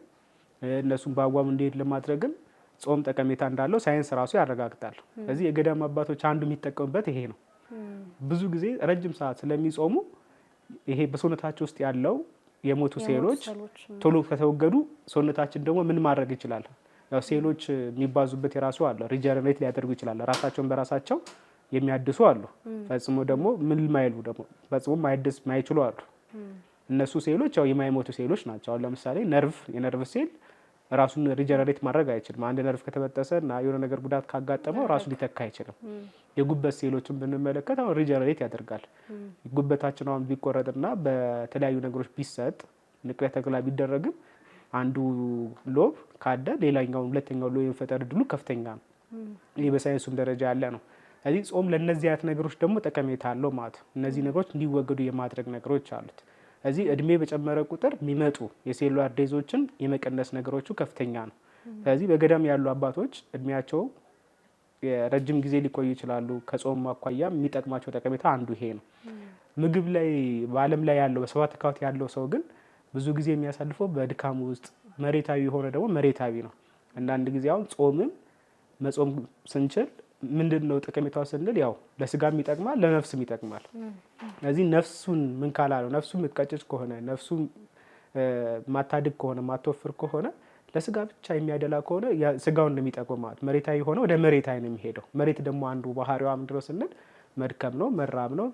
እነሱን በአግባቡ እንዲሄድ ለማድረግም ጾም ጠቀሜታ እንዳለው ሳይንስ ራሱ ያረጋግጣል። ስለዚህ የገዳም አባቶች አንዱ የሚጠቀሙበት ይሄ ነው። ብዙ ጊዜ ረጅም ሰዓት ስለሚጾሙ ይሄ በሰውነታቸው ውስጥ ያለው የሞቱ ሴሎች ቶሎ ከተወገዱ ሰውነታችን ደግሞ ምን ማድረግ ይችላል? ያው ሴሎች የሚባዙበት የራሱ አለ። ሪጀነሬት ሊያደርጉ ይችላል። ራሳቸውን በራሳቸው የሚያድሱ አሉ። ፈጽሞ ደግሞ ምን ማይሉ ደግሞ ፈጽሞ ማይድስ ማይችሉ አሉ። እነሱ ሴሎች ያው የማይሞቱ ሴሎች ናቸው። አሁን ለምሳሌ የነርቭ ሴል ራሱን ሪጀነሬት ማድረግ አይችልም። አንድ ነርቭ ከተበጠሰ እና የሆነ ነገር ጉዳት ካጋጠመው ራሱ ሊተካ አይችልም። የጉበት ሴሎችን ብንመለከት አሁን ሪጀነሬት ያደርጋል። ጉበታችን አሁን ቢቆረጥና በተለያዩ ነገሮች ቢሰጥ ንቅለ ተከላ ቢደረግም አንዱ ሎብ ካደ ሌላኛው ሁለተኛው ሎብ የመፈጠር እድሉ ከፍተኛ ነው። ይህ በሳይንሱም ደረጃ ያለ ነው። ስለዚህ ጾም ለነዚህ አይነት ነገሮች ደግሞ ጠቀሜታ አለው ማለት ነው። እነዚህ ነገሮች እንዲወገዱ የማድረግ ነገሮች አሉት። እዚህ እድሜ በጨመረ ቁጥር የሚመጡ የሴሉላር ዴዞችን የመቀነስ ነገሮቹ ከፍተኛ ነው። ስለዚህ በገዳም ያሉ አባቶች እድሜያቸው ረጅም ጊዜ ሊቆዩ ይችላሉ። ከጾም አኳያ የሚጠቅማቸው ጠቀሜታ አንዱ ይሄ ነው። ምግብ ላይ በዓለም ላይ ያለው በሰባት ካውት ያለው ሰው ግን ብዙ ጊዜ የሚያሳልፈው በድካም ውስጥ መሬታዊ የሆነ ደግሞ መሬታዊ ነው። አንዳንድ ጊዜ አሁን ጾምም መጾም ስንችል ምንድነው ጠቀሜታው ስንል ያው ለስጋም ይጠቅማል ለነፍስም ይጠቅማል። ስለዚህ ነፍሱን ምን ካላለው ነፍሱ ምትቀጭጭ ከሆነ ነፍሱ ማታድግ ከሆነ ማትወፍር ከሆነ ለስጋ ብቻ የሚያደላ ከሆነ ስጋውን ነው የሚጠቅመው ማለት መሬታዊ ሆነ ወደ መሬታዊ ነው የሚሄደው። መሬት ደግሞ አንዱ ባህሪዋ ምንድነው ስንል መድከም ነው፣ መራብ ነው፣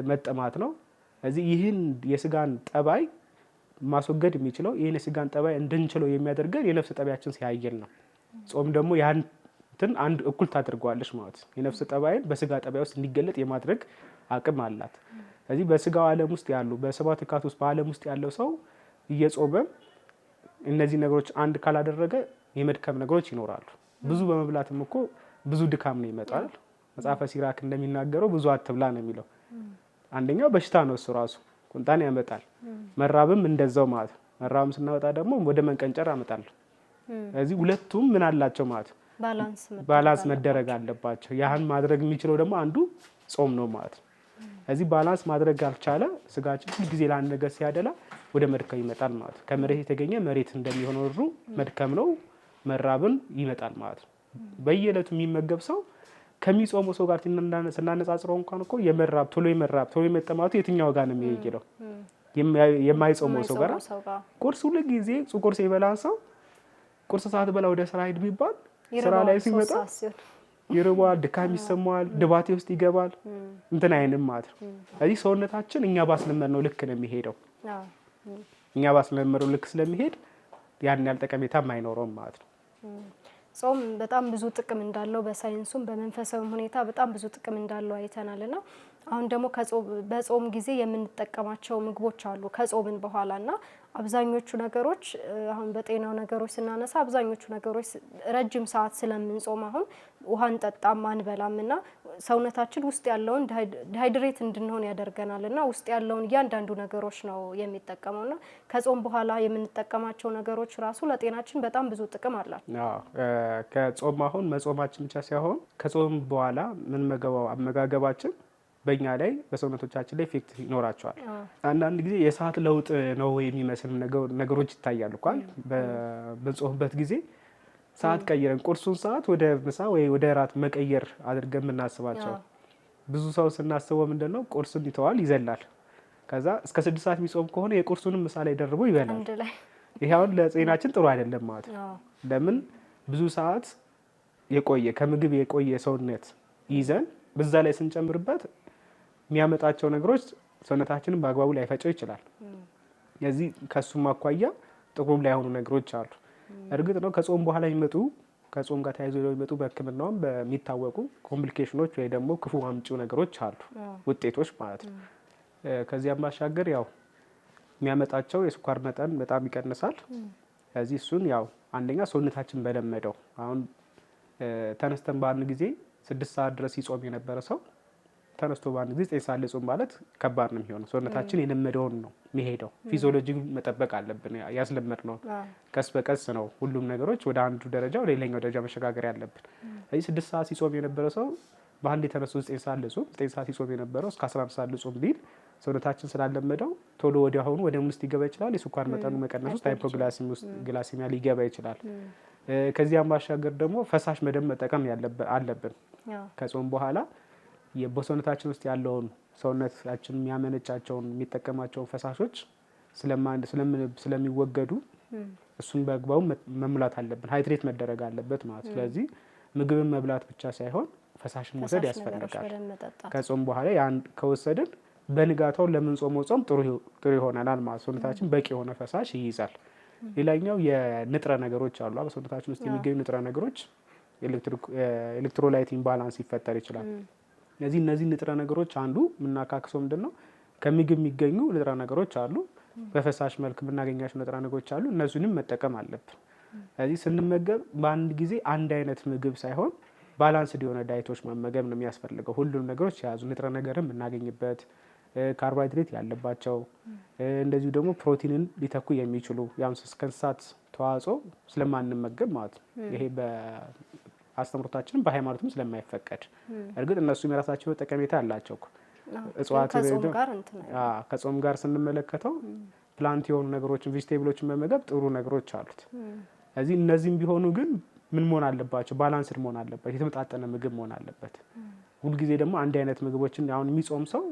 መጠማት ነው። ስለዚህ ይህን የስጋን ጠባይ ማስወገድ የሚችለው ይህን የስጋን ጠባይ እንድንችለው የሚያደርገን የነፍስ ጠባያችን ሲያየል ነው። ጾም ደግሞ ያን አንድ እኩል ታደርገዋለች ማለት ነው። የነፍስ ጠባይን በስጋ ጠባይ ውስጥ እንዲገለጥ የማድረግ አቅም አላት። ስለዚህ በስጋው ዓለም ውስጥ ያሉ በሰባት ካት ውስጥ በዓለም ውስጥ ያለው ሰው እየጾመ እነዚህ ነገሮች አንድ ካላደረገ የመድከም ነገሮች ይኖራሉ። ብዙ በመብላትም እኮ ብዙ ድካም ነው ይመጣል። መጽሐፈ ሲራክ እንደሚናገረው ብዙ አትብላ ነው የሚለው። አንደኛው በሽታ ነው እሱ ራሱ ቁንጣን ያመጣል። መራብም እንደዛው ማለት ነው። መራብም ስናወጣ ደግሞ ወደ መንቀንጨር ያመጣል። ስለዚህ ሁለቱም ምን አላቸው ማለት ነው ባላንስ መደረግ አለባቸው። ያህን ማድረግ የሚችለው ደግሞ አንዱ ጾም ነው ማለት ነው። ስለዚህ ባላንስ ማድረግ ካልቻለ ስጋችን ሁሉ ጊዜ ለአንድ ነገር ሲያደላ ወደ መድከም ይመጣል ማለት ነው። ከመሬት የተገኘ መሬት እንደሚሆነው ሁሉ መድከም ነው መራብን ይመጣል ማለት ነው። በየዕለቱ የሚመገብ ሰው ከሚጾመው ሰው ጋር ስናነጻጽረው እንኳን እኮ የመራብ ቶሎ የመጠማቱ የትኛው ጋር ነው የሚሄደው? የማይጾመው ሰው ጋር ቁርስ ሁሉ ጊዜ ቁርስ የበላን ሰው ቁርስ ሰዓት በላ ወደ ስራ ሄድ ቢባል ስራ ላይ ሲመጣ ይርባል፣ ድካም ይሰማዋል፣ ድባቴ ውስጥ ይገባል። እንትን አይንም ማለት ነው። ስለዚህ ሰውነታችን እኛ ባስለመድነው ልክ ነው የሚሄደው። እኛ ባስለመድነው ልክ ስለሚሄድ ያን ያህል ጠቀሜታም አይኖረውም ማለት ነው። ጾም በጣም ብዙ ጥቅም እንዳለው በሳይንሱም በመንፈሳዊም ሁኔታ በጣም ብዙ ጥቅም እንዳለው አይተናልና አሁን ደግሞ በጾም ጊዜ የምንጠቀማቸው ምግቦች አሉ ከጾምን በኋላና አብዛኞቹ ነገሮች አሁን በጤናው ነገሮች ስናነሳ አብዛኞቹ ነገሮች ረጅም ሰዓት ስለምንጾም አሁን ውሃን ጠጣም አንበላምና ሰውነታችን ውስጥ ያለውን ዲሃይድሬት እንድንሆን ያደርገናልና ውስጥ ያለውን እያንዳንዱ ነገሮች ነው የሚጠቀመውና ከጾም በኋላ የምንጠቀማቸው ነገሮች ራሱ ለጤናችን በጣም ብዙ ጥቅም አላቸው። ከጾም አሁን መጾማችን ብቻ ሳይሆን ከጾም በኋላ ምን አመጋገባችን በእኛ ላይ በሰውነቶቻችን ላይ ኢፌክት ይኖራቸዋል። አንዳንድ ጊዜ የሰዓት ለውጥ ነው የሚመስል ነገሮች ይታያሉ እንኳን በጾምበት ጊዜ ሰዓት ቀይረን ቁርሱን ሰዓት ወደ ምሳ ወይ ወደ እራት መቀየር አድርገን የምናስባቸው ብዙ ሰው ስናስበው ምንድነው ቁርስን ይተዋል ይዘላል። ከዛ እስከ 6 ሰዓት የሚጾም ከሆነ የቁርሱንም ምሳ ላይ ደርቦ ይበላል። ይሄ አሁን ለጤናችን ጥሩ አይደለም ማለት ነው። ለምን ብዙ ሰዓት የቆየ ከምግብ የቆየ ሰውነት ይዘን በዛ ላይ ስንጨምርበት የሚያመጣቸው ነገሮች ሰውነታችንን በአግባቡ ላይፈጨው ይችላል። ስለዚህ ከሱም አኳያ ጥቅም ላይ የሆኑ ነገሮች አሉ። እርግጥ ነው ከጾም በኋላ የሚመጡ ከጾም ጋር ተያይዞ የሚመጡ በሕክምናውም በሚታወቁ ኮምፕሊኬሽኖች ወይ ደግሞ ክፉ አምጪው ነገሮች አሉ፣ ውጤቶች ማለት ነው። ከዚያም ባሻገር ያው የሚያመጣቸው የስኳር መጠን በጣም ይቀንሳል። ስለዚህ እሱን ያው አንደኛ ሰውነታችን በለመደው አሁን ተነስተን በአንድ ጊዜ 6 ሰዓት ድረስ ይጾም የነበረ ሰው ተነስቶ በአንድ ጊዜ 9 ሰዓት ልጾም ማለት ከባድ ነው የሚሆነው። ሰውነታችን የለመደውን ነው የሚሄደው። ፊዚዮሎጂ መጠበቅ አለብን። ያስለመድነው ቀስ በቀስ ነው ሁሉም ነገሮች ወደ አንዱ ደረጃ ወደ ሌላኛው ደረጃ መሸጋገር ያለብን። ስለዚህ 6 ሰዓት ሲጾም የነበረ ሰው በአንድ የተነሱ 9 ሰዓት ልጾም፣ 9 ሰዓት ሲጾም የነበረው እስከ 11 ሰዓት ልጾም ቢል ሰውነታችን ስላለመደው ቶሎ ወዲያውኑ ወደ ምን ውስጥ ሊገባ ይችላል? የስኳር መጠኑ መቀነስ ውስጥ ሃይፖግላሲሚያ ሊገባ ይችላል። ከዚያም ባሻገር ደግሞ ፈሳሽ መደብ መጠቀም አለብን። ከጾም በኋላ በሰውነታችን ውስጥ ያለውን ሰውነታችን የሚያመነጫቸውን የሚጠቀማቸውን ፈሳሾች ስለሚወገዱ እሱን በአግባቡ መሙላት አለብን። ሃይድሬት መደረግ አለበት ማለት። ስለዚህ ምግብን መብላት ብቻ ሳይሆን ፈሳሽን መውሰድ ያስፈልጋል። ከጾም በኋላ ያን ከወሰድን በንጋታው ለምንጾመው ጾም ጥሩ ይሆናል ማለት። ሰውነታችን በቂ የሆነ ፈሳሽ ይይዛል። ሌላኛው የንጥረ ነገሮች አሉ። በሰውነታችን ውስጥ የሚገኙ ንጥረ ነገሮች ኤሌክትሮላይት ኢምባላንስ ይፈጠር ይችላል። እነዚህ ንጥረ ነገሮች አንዱ የምናካክሰው ምንድነው? ከምግብ የሚገኙ ንጥረ ነገሮች አሉ፣ በፈሳሽ መልክ የምናገኛቸው ንጥረ ነገሮች አሉ። እነሱንም መጠቀም አለብን። ስለዚህ ስንመገብ በአንድ ጊዜ አንድ አይነት ምግብ ሳይሆን ባላንስድ የሆነ ዳይቶች መመገብ ነው የሚያስፈልገው። ሁሉም ነገሮች የያዙ ንጥረ ነገርም የምናገኝበት፣ ካርቦሃይድሬት ያለባቸው፣ እንደዚሁ ደግሞ ፕሮቲንን ሊተኩ የሚችሉ ከእንስሳት ተዋጽኦ ስለማንመገብ ማለት ነው። ይሄ በአስተምሮታችንም በሃይማኖትም ስለማይፈቀድ፣ እርግጥ እነሱም የራሳቸው ጠቀሜታ አላቸው። እጽዋት ከጾም ጋር ስንመለከተው ፕላንት የሆኑ ነገሮችን ቬጂቴብሎችን መመገብ ጥሩ ነገሮች አሉት። ስለዚህ እነዚህም ቢሆኑ ግን ምን መሆን አለባቸው? ባላንስድ መሆን አለበት። የተመጣጠነ ምግብ መሆን አለበት። ሁልጊዜ ደግሞ አንድ አይነት ምግቦችን አሁን የሚጾም ሰው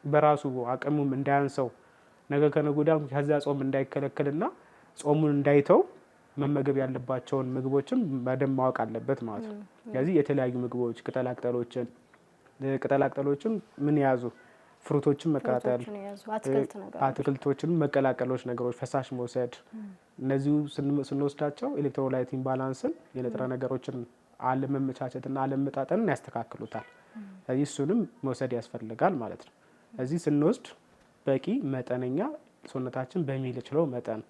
በራሱ አቅሙም እንዳያንሰው ነገ ከነገ ወዲያ ከዚያ ጾም እንዳይከለከልና ጾሙን እንዳይተው መመገብ ያለባቸውን ምግቦችን በደንብ ማወቅ አለበት ማለት ነው። ስለዚህ የተለያዩ ምግቦች ቅጠላቅጠሎችን ምን ያዙ? ፍሩቶችን መቀላቀል፣ አትክልቶችን መቀላቀሎች ነገሮች፣ ፈሳሽ መውሰድ። እነዚሁ ስንወስዳቸው ኤሌክትሮላይት ኢምባላንስን የንጥረ ነገሮችን አለመመቻቸትና አለመጣጠንን ያስተካክሉታል። ስለዚህ እሱንም መውሰድ ያስፈልጋል ማለት ነው። እዚህ ስንወስድ በቂ መጠነኛ ሰውነታችን በሚችለው መጠን።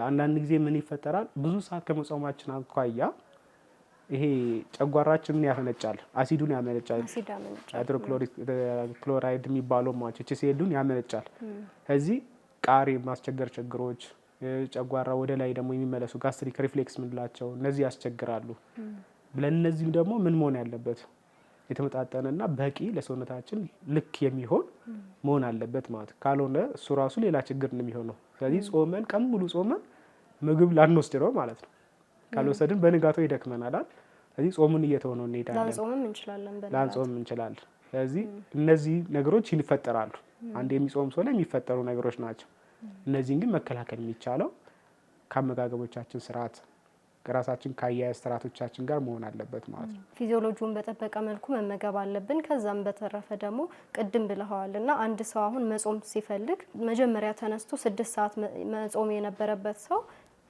አንዳንድ ጊዜ ምን ይፈጠራል? ብዙ ሰዓት ከመጾማችን አኳያ ይሄ ጨጓራችን ምን ያፈነጫል? አሲዱን ያመነጫል። ሃይድሮክሎራይድ የሚባለው ማለት HCl ያመነጫል። እዚህ ቃሪ ማስቸገር ችግሮች፣ ጨጓራ ወደ ላይ ደግሞ የሚመለሱ ጋስትሪክ ሪፍሌክስ ምንላቸው እነዚህ ያስቸግራሉ። ለእነዚህም ደግሞ ምን መሆን ያለበት? የተመጣጠነና በቂ ለሰውነታችን ልክ የሚሆን መሆን አለበት ማለት። ካልሆነ እሱ ራሱ ሌላ ችግር ነው የሚሆነው። ስለዚህ ጾመን ቀን ሙሉ ጾመን ምግብ ላንወስድ ነው ማለት ነው። ካልወሰድን በንጋታው ይደክመናል። ስለዚህ ጾሙን እየተወነው እንሄዳለን። ላንጾም እንችላለን። ስለዚህ እነዚህ ነገሮች ይፈጠራሉ። አንድ የሚጾም ሰው ላይ የሚፈጠሩ ነገሮች ናቸው። እነዚህን ግን መከላከል የሚቻለው ከአመጋገቦቻችን ስርዓት ራሳችን ከአያያዝ ስርዓቶቻችን ጋር መሆን አለበት ማለት ነው። ፊዚዮሎጂውን በጠበቀ መልኩ መመገብ አለብን። ከዛም በተረፈ ደግሞ ቅድም ብለዋልና አንድ ሰው አሁን መጾም ሲፈልግ መጀመሪያ ተነስቶ 6 ሰዓት መጾም የነበረበት ሰው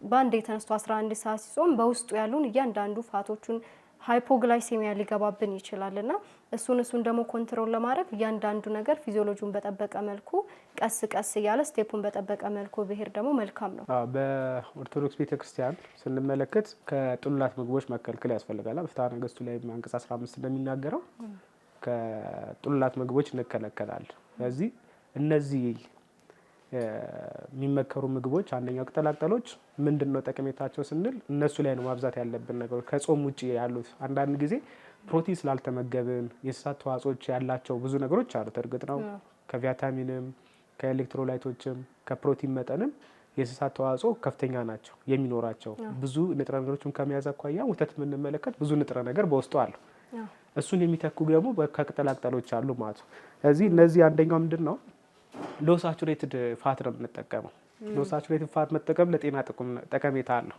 በአንድ ተነስቶ 11 ሰዓት ሲጾም በውስጡ ያሉን እያንዳንዱ ፋቶቹን ሃይፖግላይሴሚያ ሊገባብን ይችላልና እሱን ደግሞ ኮንትሮል ለማድረግ እያንዳንዱ ነገር ፊዚዮሎጂውን በጠበቀ መልኩ ቀስ ቀስ እያለ ስቴፑን በጠበቀ መልኩ ብሄር ደግሞ መልካም ነው። በኦርቶዶክስ ቤተክርስቲያን ስንመለከት ከጥሉላት ምግቦች መከልከል ያስፈልጋል። በፍትሐ ነገሥቱ ላይ አንቀጽ 15 እንደሚናገረው ከጥሉላት ምግቦች እንከለከላለን። ስለዚህ እነዚህ የሚመከሩ ምግቦች አንደኛው ቅጠላቅጠሎች ምንድነው ጠቀሜታቸው ስንል እነሱ ላይ ነው ማብዛት ያለብን ነገሮች። ከጾም ውጪ ያሉት አንዳንድ ጊዜ ፕሮቲን ስላልተመገብን የእንስሳት ተዋጽኦች ያላቸው ብዙ ነገሮች አሉት። እርግጥ ነው ከቪታሚንም ከኤሌክትሮላይቶችም ከፕሮቲን መጠንም የእንስሳት ተዋጽኦ ከፍተኛ ናቸው የሚኖራቸው። ብዙ ንጥረ ነገሮችን ከመያዝ አኳያ ወተት የምንመለከት ብዙ ንጥረ ነገር በውስጡ አሉ። እሱን የሚተኩ ደግሞ ከቅጠላቅጠሎች አሉ ማለት ነው። ስለዚህ እነዚህ አንደኛው ምንድነው ሎ ሳቹሬትድ ፋት ነው የምንጠቀመው። ሎ ሳቹሬትድ ፋት መጠቀም ለጤና ጠቀሜታ አለው።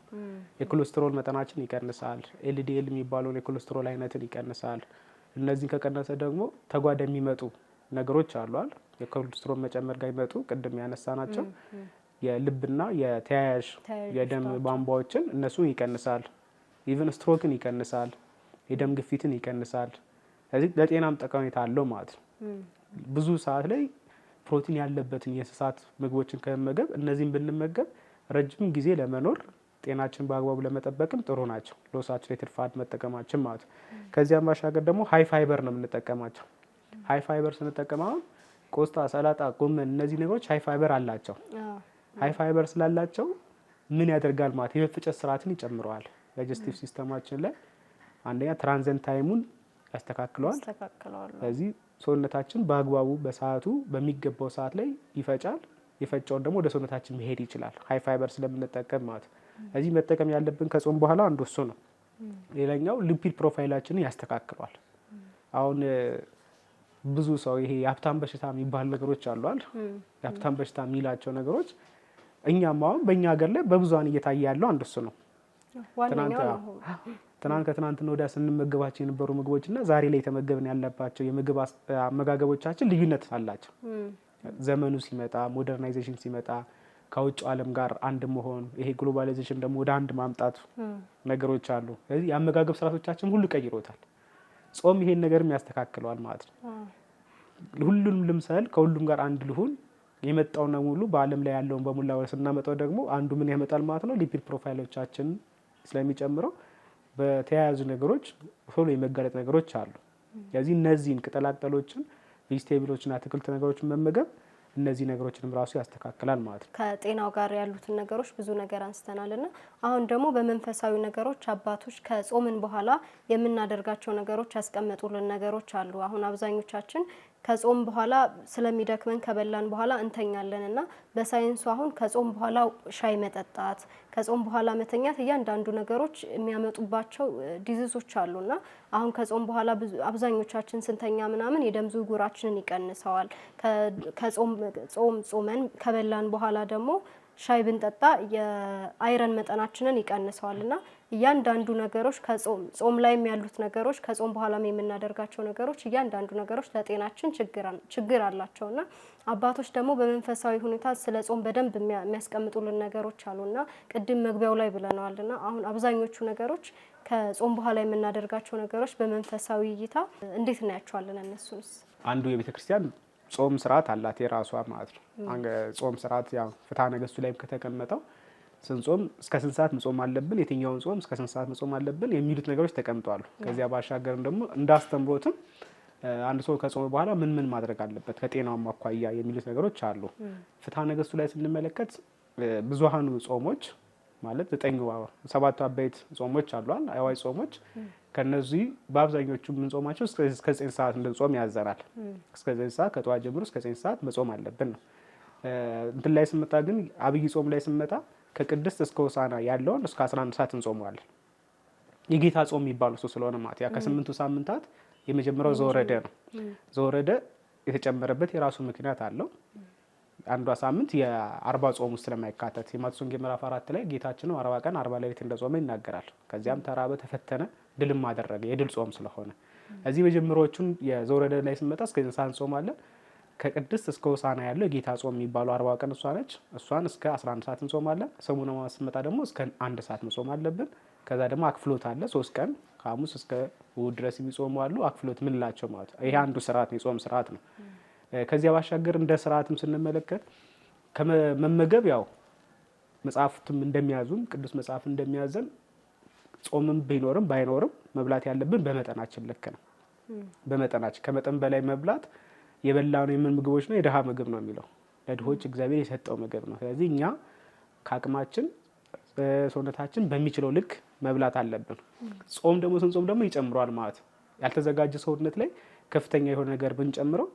የኮሌስትሮል መጠናችን ይቀንሳል። ኤልዲኤል የሚባለውን የኮሌስትሮል አይነትን ይቀንሳል። እነዚህን ከቀነሰ ደግሞ ተጓዳኝ የሚመጡ ነገሮች አሏል። የኮሌስትሮል መጨመር ጋር ይመጡ ቅድም ያነሳናቸው የልብና የተያያዥ የደም ቧንቧዎችን እነሱን ይቀንሳል። ኢቭን ስትሮክን ይቀንሳል። የደም ግፊትን ይቀንሳል። ስለዚህ ለጤናም ጠቀሜታ አለው ማለት ነው። ብዙ ሰዓት ላይ ፕሮቲን ያለበትን የእንስሳት ምግቦችን ከመመገብ እነዚህን ብንመገብ ረጅም ጊዜ ለመኖር ጤናችን በአግባቡ ለመጠበቅም ጥሩ ናቸው። ሎ ሳቹሬትድ ፋት መጠቀማችን ማለት ነው። ከዚያም ባሻገር ደግሞ ሃይ ፋይበር ነው የምንጠቀማቸው። ሃይ ፋይበር ስንጠቀም አሁን ቆስጣ፣ ሰላጣ፣ ጎመን እነዚህ ነገሮች ሃይ ፋይበር አላቸው። ሃይ ፋይበር ስላላቸው ምን ያደርጋል ማለት የመፈጨት ስርዓትን ይጨምረዋል። ዳይጀስቲቭ ሲስተማችን ላይ አንደኛ ትራንዘንት ታይሙን ያስተካክለዋል። ስለዚህ ሰውነታችን በአግባቡ በሰዓቱ በሚገባው ሰዓት ላይ ይፈጫል። የፈጨውን ደግሞ ወደ ሰውነታችን መሄድ ይችላል ሃይ ፋይበር ስለምንጠቀም ማለት። ስለዚህ መጠቀም ያለብን ከጾም በኋላ አንዱ እሱ ነው። ሌላኛው ሊፒድ ፕሮፋይላችንን ያስተካክለዋል። አሁን ብዙ ሰው ይሄ የሀብታም በሽታ የሚባል ነገሮች አሏል። የሀብታም በሽታ የሚላቸው ነገሮች እኛም አሁን በእኛ ሀገር ላይ በብዙሃን እየታየ ያለው አንዱ እሱ ነው። ትናንት ከትናንትና ወዲያ ስንመገባቸው የነበሩ ምግቦችና ዛሬ ላይ የተመገብን ያለባቸው የምግብ አመጋገቦቻችን ልዩነት አላቸው። ዘመኑ ሲመጣ ሞደርናይዜሽን ሲመጣ ከውጭ ዓለም ጋር አንድ መሆን ይሄ ግሎባላይዜሽን ደግሞ ወደ አንድ ማምጣቱ ነገሮች አሉ። ስለዚህ የአመጋገብ ስርዓቶቻችን ሁሉ ቀይሮታል። ጾም ይሄን ነገርም ያስተካክለዋል ማለት ነው። ሁሉንም ልምሰል ከሁሉም ጋር አንድ ልሁን የመጣው ነው ሙሉ በዓለም ላይ ያለውን በሙላ ስናመጣው ደግሞ አንዱ ምን ያመጣል ማለት ነው ሊፒድ ፕሮፋይሎቻችን ስለሚጨምረው በተያያዙ ነገሮች ቶሎ የመጋለጥ ነገሮች አሉ። ስለዚህ እነዚህን ቅጠላቅጠሎችን ቬጂቴብሎችና አትክልት ነገሮችን መመገብ እነዚህ ነገሮችንም ራሱ ያስተካክላል ማለት ነው። ከጤናው ጋር ያሉትን ነገሮች ብዙ ነገር አንስተናልና አሁን ደግሞ በመንፈሳዊ ነገሮች አባቶች ከጾምን በኋላ የምናደርጋቸው ነገሮች ያስቀመጡልን ነገሮች አሉ። አሁን አብዛኞቻችን ከጾም በኋላ ስለሚደክመን ከበላን በኋላ እንተኛለንና በሳይንሱ አሁን ከጾም በኋላ ሻይ መጠጣት፣ ከጾም በኋላ መተኛት እያንዳንዱ ነገሮች የሚያመጡባቸው ዲዚዞች አሉና አሁን ከጾም በኋላ አብዛኞቻችን ስንተኛ ምናምን የደም ዝውውራችንን ይቀንሰዋል። ጾመን ከበላን በኋላ ደግሞ ሻይ ብንጠጣ የአይረን መጠናችንን ይቀንሰዋልና እያንዳንዱ ነገሮች ጾም ላይም ያሉት ነገሮች ከጾም በኋላም የምናደርጋቸው ነገሮች እያንዳንዱ ነገሮች ለጤናችን ችግር አላቸውና አባቶች ደግሞ በመንፈሳዊ ሁኔታ ስለ ጾም በደንብ የሚያስቀምጡልን ነገሮች አሉና ቅድም መግቢያው ላይ ብለናልና አሁን አብዛኞቹ ነገሮች ከጾም በኋላ የምናደርጋቸው ነገሮች በመንፈሳዊ እይታ እንዴት እናያቸዋለን? እነሱስ አንዱ የቤተክርስቲያን ጾም ስርዓት አላት የራሷ ማለት ነው። ጾም ስርዓት ያው ፍትሐ ነገሥቱ ላይ ከተቀመጠው ስንጾም እስከ ስንት ሰዓት መጾም አለብን፣ የትኛውን ጾም እስከ ስንት ሰዓት መጾም አለብን የሚሉት ነገሮች ተቀምጠዋል። ከዚያ ባሻገርም ደግሞ እንዳስተምሮትም አንድ ሰው ከጾም በኋላ ምን ማድረግ አለበት ከጤናው አኳያ የሚሉት ነገሮች አሉ። ፍትሐ ነገሥቱ ላይ ስንመለከት ብዙሃኑ ጾሞች ማለት 7 አበይት ጾሞች አሏል፣ አዋጅ ጾሞች። ከነዚህ በአብዛኞቹ የምንጾማቸው እስከ 9 ሰዓት እንድንጾም ያዘናል። እስከ 9 ሰዓት ከጠዋት ጀምሮ እስከ 9 ሰዓት መጾም አለብን ነው። እንትን ላይ ስመጣ ግን አብይ ጾም ላይ ስመጣ ከቅድስት እስከ ሆሳዕና ያለውን እስከ 11 ሰዓት እንጾመዋለን። የጌታ ጾም የሚባለው እሱ ስለሆነ ማለት ያ ከ8ቱ ሳምንታት የመጀመሪያው ዘወረደ ነው። ዘወረደ የተጨመረበት የራሱ ምክንያት አለው። አንዷ ሳምንት የ40 ጾም ውስጥ ስለማይካተት የማቴዎስ ወንጌል ምዕራፍ 4 ላይ ጌታችን 40 ቀን 40 ሌሊት እንደጾመ ይናገራል። ከዚያም ተራበ፣ ተፈተነ፣ ድልም አደረገ። የድል ጾም ስለሆነ እዚህ መጀመሪያዎቹን የዘወረደ ላይ ስንመጣ እስከ 9 ሰዓት እንጾማለን። ከቅድስት እስከ ሆሳዕና ያለው የጌታ ጾም የሚባለው 40 ቀን እሷ ነች። እሷን እስከ 11 ሰዓት እንጾማለን። ሰሙነ ሕማማት ስንመጣ ደግሞ እስከ 1 ሰዓት መጾም አለብን። ከዛ ደግሞ አክፍሎት አለ 3 ቀን ከሐሙስ እስከ እሑድ ድረስ የሚጾሙ አሉ። አክፍሎት ምንላቸው ማለት ነው። ይሄ አንዱ ስርዓት ነው፣ የጾም ስርዓት ነው። ከዚያ ባሻገር እንደ ስርዓትም ስንመለከት ከመመገብ ያው መጽሐፍትም እንደሚያዙን ቅዱስ መጽሐፍ እንደሚያዘን ጾምም ቢኖርም ባይኖርም መብላት ያለብን በመጠናችን ልክ ነው። በመጠናችን ከመጠን በላይ መብላት የበላነው የምን ምግቦች ነው? የድሃ ምግብ ነው የሚለው ለድሆች እግዚአብሔር የሰጠው ምግብ ነው። ስለዚህ እኛ ከአቅማችን ሰውነታችን በሚችለው ልክ መብላት አለብን። ጾም ደግሞ ስንጾም ደግሞ ይጨምረዋል ማለት ነው። ያልተዘጋጀ ሰውነት ላይ ከፍተኛ የሆነ ነገር ብንጨምረው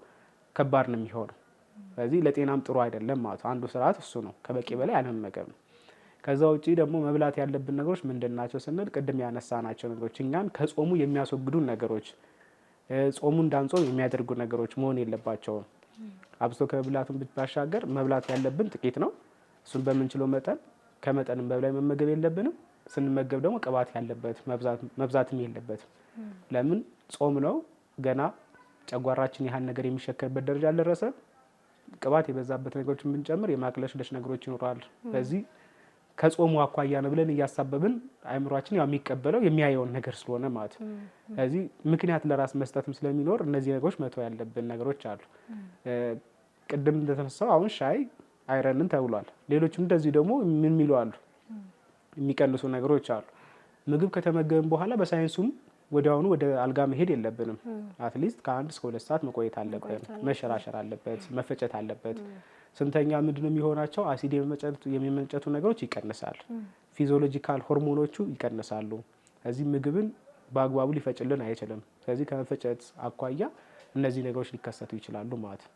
ከባድ ነው የሚሆነው። ስለዚህ ለጤናም ጥሩ አይደለም ማለት ነው። አንዱ ስርዓት እሱ ነው፣ ከበቂ በላይ አለመመገብ ነው። ከዛ ውጪ ደግሞ መብላት ያለብን ነገሮች ምንድናቸው ስንል ቅድም ያነሳናቸው ነገሮች እኛን ከጾሙ የሚያስወግዱ ነገሮች፣ ጾሙ እንዳንጾም የሚያደርጉ ነገሮች መሆን የለባቸውም። አብዝቶ ከመብላቱን ባሻገር መብላት ያለብን ጥቂት ነው። እሱን በምንችለው መጠን ከመጠንም በላይ መመገብ የለብንም። ስንመገብ ደግሞ ቅባት ያለበት መብዛትም የለበትም። ለምን ጾም ነው፣ ገና ጨጓራችን ያህል ነገር የሚሸከርበት ደረጃ አልደረሰም። ቅባት የበዛበት ነገሮችን ብንጨምር የማቅለሽለሽ ነገሮች ይኖራሉ። ስለዚህ ከጾሙ አኳያ ነው ብለን እያሳበብን አእምሯችን ያው የሚቀበለው የሚያየውን ነገር ስለሆነ ማለት ነው። ስለዚህ ምክንያት ለራስ መስጠትም ስለሚኖር እነዚህ ነገሮች መተው ያለብን ነገሮች አሉ። ቅድም እንደተነሳው አሁን ሻይ አይረንን ተብሏል። ሌሎችም እንደዚህ ደግሞ ምን የሚሉ አሉ? የሚቀንሱ ነገሮች አሉ። ምግብ ከተመገብን በኋላ በሳይንሱም ወዲያውኑ ወደ አልጋ መሄድ የለብንም። አትሊስት ከ1 እስከ 2 ሰዓት መቆየት አለበት። መሸራሸር አለበት፣ መፈጨት አለበት። ስንተኛ ምንድነው የሚሆናቸው? አሲድ የሚመንጨቱ ነገሮች ይቀንሳል። ፊዚዮሎጂካል ሆርሞኖቹ ይቀንሳሉ። እዚህ ምግብን በአግባቡ ሊፈጭልን አይችልም። ስለዚህ ከመፈጨት አኳያ እነዚህ ነገሮች ሊከሰቱ ይችላሉ ማለት ነው።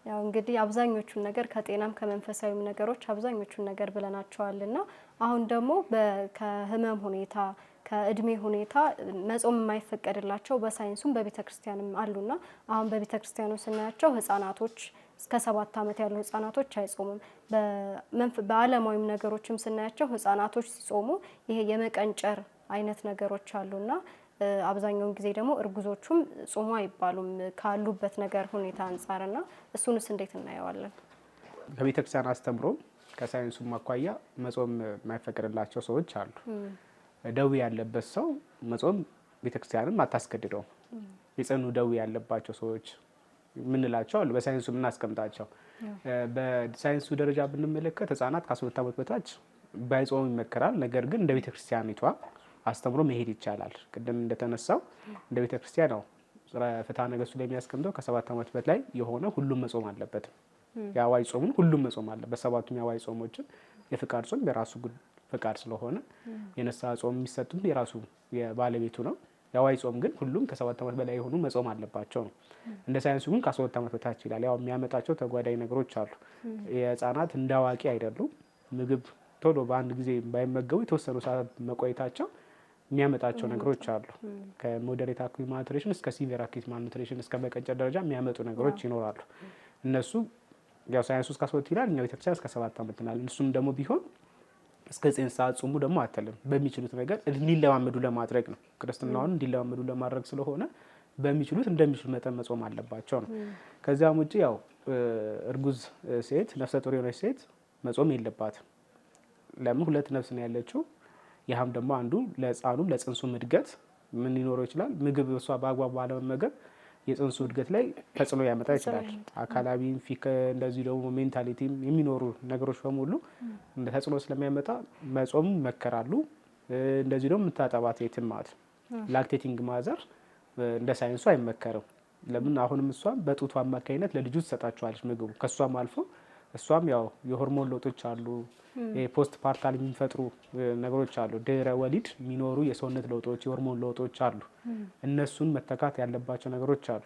ያው እንግዲህ አብዛኞቹን ነገር ከጤናም ከመንፈሳዊም ነገሮች አብዛኞቹን ነገር ብለናቸዋልና አሁን ደግሞ ከህመም ሁኔታ ከእድሜ ሁኔታ መጾም የማይፈቀድላቸው በሳይንሱም በቤተክርስቲያንም አሉና አሁን በቤተክርስቲያኑ ስናያቸው ህፃናቶች እስከ 7 ዓመት ያሉ ህፃናቶች አይጾሙም። በዓለማዊም ነገሮችም ስናያቸው ህፃናቶች ሲጾሙ ይሄ የመቀንጨር አይነት ነገሮች አሉና አብዛኛውን ጊዜ ደግሞ እርጉዞቹም ጾሙ አይባሉም ካሉበት ነገር ሁኔታ አንጻርና እሱንስ እንዴት እናየዋለን? ከቤተክርስቲያን አስተምሮ ከሳይንሱም አኳያ መጾም የማይፈቀድላቸው ሰዎች አሉ። ደዌ ያለበት ሰው መጾም ቤተክርስቲያንም አታስገድደው። የጽኑ ደዌ ያለባቸው ሰዎች ምንላቸው አሉ፣ በሳይንሱ የምናስቀምጣቸው። በሳይንሱ ደረጃ ብንመለከት ህጻናት ከ12 ዓመት በታች ባይጾሙ ይመከራል። ነገር ግን እንደ ቤተክርስቲያኒቷ አስተምሮ መሄድ ይቻላል። ቅድም እንደተነሳው እንደ ቤተክርስቲያን ነው ፍትሐ ነገሥቱ ላይ የሚያስቀምጠው ከ7 ዓመት በላይ የሆነ ሁሉም መጾም አለበት። የአዋጅ ጾሙን ሁሉም መጾም አለበት። 7ቱም የአዋጅ ጾሞችን የፍቃድ ጾም የራሱ ፍቃድ ስለሆነ የነሳ ጾም የሚሰጡት የራሱ የባለቤቱ ነው። የአዋጅ ጾም ግን ሁሉም ከ7 ዓመት በላይ የሆኑ መጾም አለባቸው ነው። እንደ ሳይንሱ ግን ከ12 ዓመት በታች ይላል። ያው የሚያመጣቸው ተጓዳኝ ነገሮች አሉ። የህፃናት እንደ አዋቂ አይደሉም። ምግብ ቶሎ በአንድ ጊዜ ባይመገቡ የተወሰኑ ሰዓት መቆየታቸው የሚያመጣቸው ነገሮች አሉ። ከሞዴሬት አኪዩት ማልኑትሪሽን እስከ ሲቪር አኪዩት ማልኑትሪሽን እስከ መቀጨር ደረጃ የሚያመጡ ነገሮች ይኖራሉ። እነሱ ያው ሳይንሱ እስከ 12 ይላል፣ እኛ ቤተክርስቲያን እስከ 7 ዓመት ይላል። እሱም ደግሞ ቢሆን እስከ 9 ሰዓት ጾሙ ደግሞ አትልም። በሚችሉት ነገር እንዲለማመዱ ለማድረግ ነው። ክርስትናውን እንዲለማመዱ ለማድረግ ስለሆነ በሚችሉት እንደሚችሉ መጠን መጾም አለባቸው ነው። ከዚያም ውጭ ያው እርጉዝ ሴት ነፍሰ ጡር የሆነች ሴት መጾም የለባትም። ለምን? 2 ነፍስ ነው ያለችው። ያም ደግሞ አንዱ ለህፃኑም ለጽንሱም እድገት ምን ሊኖረው ይችላል? ምግብ እሷ በአግባቡ ባለመመገብ የጽንሱ እድገት ላይ ተጽዕኖ ያመጣ ይችላል። አካላዊ እንደዚህ ደግሞ ሜንታሊቲም የሚኖሩ ነገሮች በሙሉ እንደ ተጽዕኖ ስለሚያመጣ መጾም መከራሉ። እንደዚህ ደግሞ የምታጠባት ሴትም ማለት ላክቴቲንግ ማዘር እንደ ሳይንሱ አይመከርም። ለምን? አሁንም እሷም በጡቷ አማካኝነት ለልጁ ትሰጣቸዋለች ምግቡ። ከሷም አልፎ እሷም ያው የሆርሞን ለውጦች አሉ፣ የፖስት ፓርታል የሚፈጥሩ ነገሮች አሉ፣ ድህረ ወሊድ የሚኖሩ የሰውነት ለውጦች የሆርሞን ለውጦች አሉ። እነሱን መተካት ያለባቸው ነገሮች አሉ።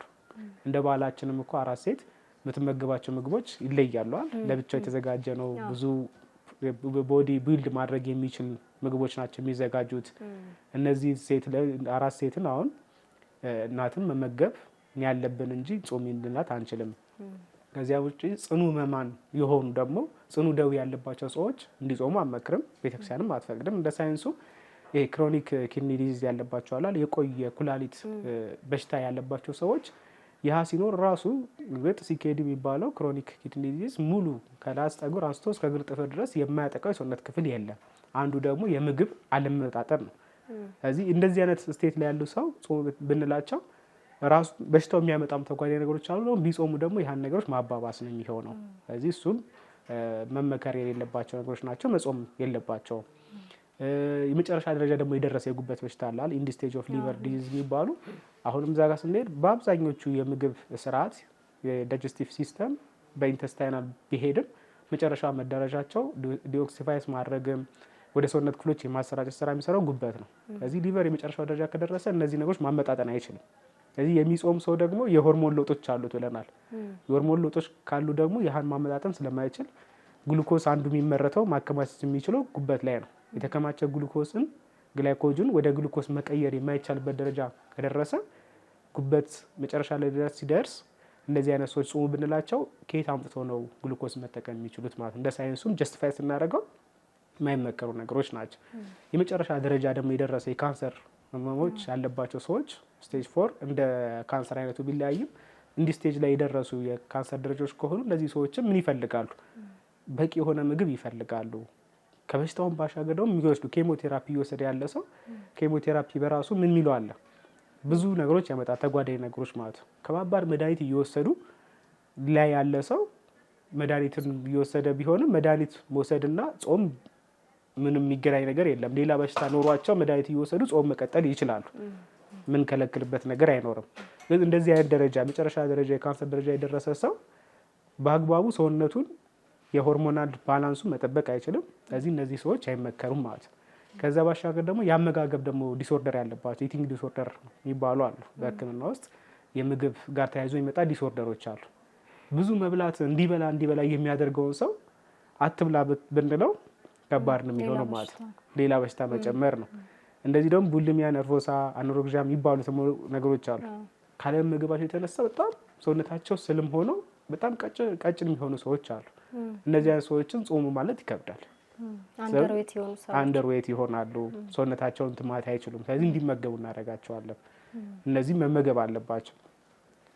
እንደ ባህላችንም እኮ አራስ ሴት የምትመገባቸው ምግቦች ይለያሉ። ለብቻው የተዘጋጀ ነው። ብዙ ቦዲ ቢልድ ማድረግ የሚችል ምግቦች ናቸው የሚዘጋጁት። እነዚህ አራስ ሴትን አሁን እናትን መመገብ ያለብን እንጂ ጾም ልንላት አንችልም። ከዚያ ውጪ ጽኑ ህመማን የሆኑ ደግሞ ጽኑ ደዌ ያለባቸው ሰዎች እንዲጾሙ አመክርም፣ ቤተክርስቲያንም አትፈቅድም። እንደ ሳይንሱ ይሄ ክሮኒክ ኪድኒ ዲዚዝ ያለባቸው አላል የቆየ ኩላሊት በሽታ ያለባቸው ሰዎች ያ ሲኖር ራሱ ግጥ ሲኬዲ የሚባለው ክሮኒክ ኪድኒ ዲዚዝ ሙሉ ከራስ ጠጉር አንስቶ እስከ እግር ጥፍር ድረስ የማያጠቃው የሰውነት ክፍል የለም። አንዱ ደግሞ የምግብ አለመመጣጠን ነው። ስለዚህ እንደዚህ አይነት ስቴት ላይ ያሉ ሰው ጾም ብንላቸው ራሱ በሽታው የሚያመጣም ተጓዳኝ ነገሮች አሉ። ቢጾሙ ደግሞ ያን ነገሮች ማባባስ ነው የሚሆነው። ስለዚህ እሱም መመከር የሌለባቸው ነገሮች ናቸው። መጾም የለባቸውም። የመጨረሻ ደረጃ ደግሞ የደረሰ የጉበት በሽታ አለ፣ ኢንድ ስቴጅ ኦፍ ሊቨር ዲዚዝ የሚባሉ አሁንም እዛ ጋር ስንሄድ በአብዛኞቹ የምግብ ስርዓት የዳይጀስቲቭ ሲስተም በኢንተስታይናል ቢሄድም መጨረሻ መደረጃቸው ዲኦክሲፋይስ ማድረግም ወደ ሰውነት ክፍሎች የማሰራጨት ስራ የሚሰራው ጉበት ነው። ስለዚህ ሊቨር የመጨረሻው ደረጃ ከደረሰ እነዚህ ነገሮች ማመጣጠን አይችልም። ስለዚህ የሚጾም ሰው ደግሞ የሆርሞን ለውጦች አሉት ብለናል። የሆርሞን ለውጦች ካሉ ደግሞ ያህን ማመጣጠን ስለማይችል ግሉኮስ አንዱ የሚመረተው ማከማቸት የሚችለው ጉበት ላይ ነው። የተከማቸ ግሉኮስን ግላይኮጅን ወደ ግሉኮስ መቀየር የማይቻልበት ደረጃ ከደረሰ ጉበት መጨረሻ ላይ ሲደርስ እንደዚህ አይነት ሰዎች ጾሙ ብንላቸው ከየት አምጥተው ነው ግሉኮስ መጠቀም የሚችሉት ማለት እንደ ሳይንሱም ጀስቲፋይ ስናደርገው የማይመከሩ ነገሮች ናቸው። የመጨረሻ ደረጃ ደግሞ የደረሰ የካንሰር ህመሞች ያለባቸው ሰዎች ስቴጅ 4 እንደ ካንሰር አይነቱ ቢለያይም እንዲህ ስቴጅ ላይ የደረሱ የካንሰር ደረጃዎች ከሆኑ እነዚህ ሰዎችም ምን ይፈልጋሉ? በቂ የሆነ ምግብ ይፈልጋሉ። ከበሽታውን ባሻገር ደግሞ የሚወስዱ ኬሞቴራፒ እየወሰደ ያለ ሰው ኬሞቴራፒ በራሱ ምን የሚለው አለ ብዙ ነገሮች ያመጣል፣ ተጓዳኝ ነገሮች ማለት ነው። ከባባድ መድኃኒት እየወሰዱ ላይ ያለ ሰው መድኃኒትን እየወሰደ ቢሆንም መድኃኒት መውሰድና ጾም ምንም የሚገናኝ ነገር የለም። ሌላ በሽታ ኖሯቸው መድኃኒት እየወሰዱ ጾም መቀጠል ይችላሉ። ምን ከለክልበት ነገር አይኖርም። ግን እንደዚህ አይነት ደረጃ መጨረሻ ደረጃ የካንሰር ደረጃ የደረሰ ሰው በአግባቡ ሰውነቱን የሆርሞናል ባላንሱን መጠበቅ አይችልም። ስለዚህ እነዚህ ሰዎች አይመከሩም ማለት ነው። ከዛ ባሻገር ደግሞ የአመጋገብ ደግሞ ዲስኦርደር ያለባቸው ኢቲንግ ዲስኦርደር የሚባሉ አሉ። በሕክምና ውስጥ የምግብ ጋር ተያይዞ የሚመጣ ዲስኦርደሮች አሉ። ብዙ መብላት እንዲበላ የሚያደርገውን ሰው አትብላ ብንለው ከባድ ነው የሚሆነው ማለት ነው። ሌላ በሽታ መጨመር ነው። እንደዚህ ደግሞ ቡሊሚያ ነርቮሳ፣ አኖሬክሲያ የሚባሉት ነገሮች አሉ። ካለመመገባቸው የተነሳ በጣም ሰውነታቸው ስልም ሆነው በጣም ቀጭን የሚሆኑ ሰዎች አሉ። እነዚህ አይነት ሰዎችን ጾሙ ማለት ይከብዳል። አንደርዌት ይሆናሉ። ሰውነታቸውን ትማት አይችሉም። ስለዚህ እንዲመገቡ እናደርጋቸዋለን። እነዚህ መመገብ አለባቸው።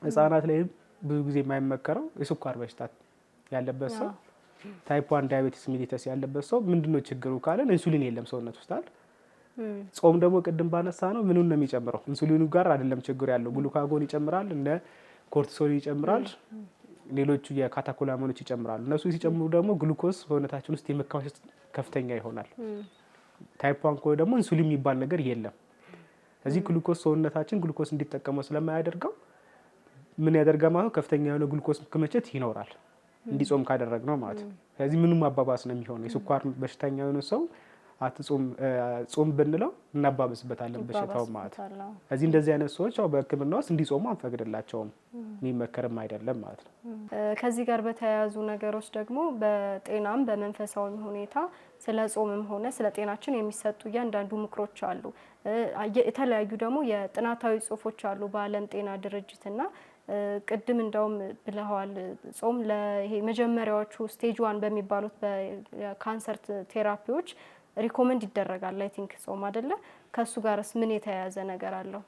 ህጻናት ላይ ብዙ ጊዜ የማይመከረው የስኳር በሽታ ያለበት ሰው ታይፕ 1 ዳያቤቲስ ሚሊተስ ያለበት ሰው ምንድነው ችግሩ ካለን ኢንሱሊን የለም ሰውነት ውስጥ አይደል? ጾም ደግሞ ቅድም ባነሳ ነው ምኑን ነው የሚጨምረው? ኢንሱሊኑ ጋር አይደለም ችግሩ ያለው። ግሉካጎን ይጨምራል፣ እንደ ኮርቲሶል ይጨምራል፣ ሌሎቹ የካታኮላሚኖች ይጨምራሉ። እነሱ ሲጨምሩ ደግሞ ግሉኮስ ሰውነታችን ውስጥ የመከማቸት ከፍተኛ ይሆናል። ታይፕ 1 ኮ ደግሞ ኢንሱሊን የሚባል ነገር የለም። እዚህ ግሉኮስ ሰውነታችን ግሉኮስ እንዲጠቀመው ስለማያደርገው ምን ያደርጋል ማለት ከፍተኛ የሆነ ግሉኮስ ክምችት ይኖራል እንዲጾም ካደረግነው ማለት ነው። ስለዚህ ምንም አባባስ ነው የሚሆነው። የስኳር በሽተኛ የሆነ ሰው ጾም ብንለው እናባብስበታለን በሽታው ማለት ነው። ስለዚህ እንደዚህ አይነት ሰዎች በሕክምና ውስጥ እንዲጾሙ አንፈቅድላቸውም፣ የሚመከርም አይደለም ማለት ነው። ከዚህ ጋር በተያያዙ ነገሮች ደግሞ በጤናም በመንፈሳዊ ሁኔታ ስለ ጾምም ሆነ ስለ ጤናችን የሚሰጡ እያንዳንዱ ምክሮች አሉ። የተለያዩ ደግሞ የጥናታዊ ጽሁፎች አሉ በዓለም ጤና ድርጅትና ቅድም እንደውም ብለዋል ጾም ለይሄ መጀመሪያዎቹ ስቴጅ 1 በሚባሉት በካንሰር ቴራፒዎች ሪኮመንድ ይደረጋል። አይ ቲንክ ጾም አይደለ? ከሱ ጋርስ ምን የተያያዘ ነገር አለው?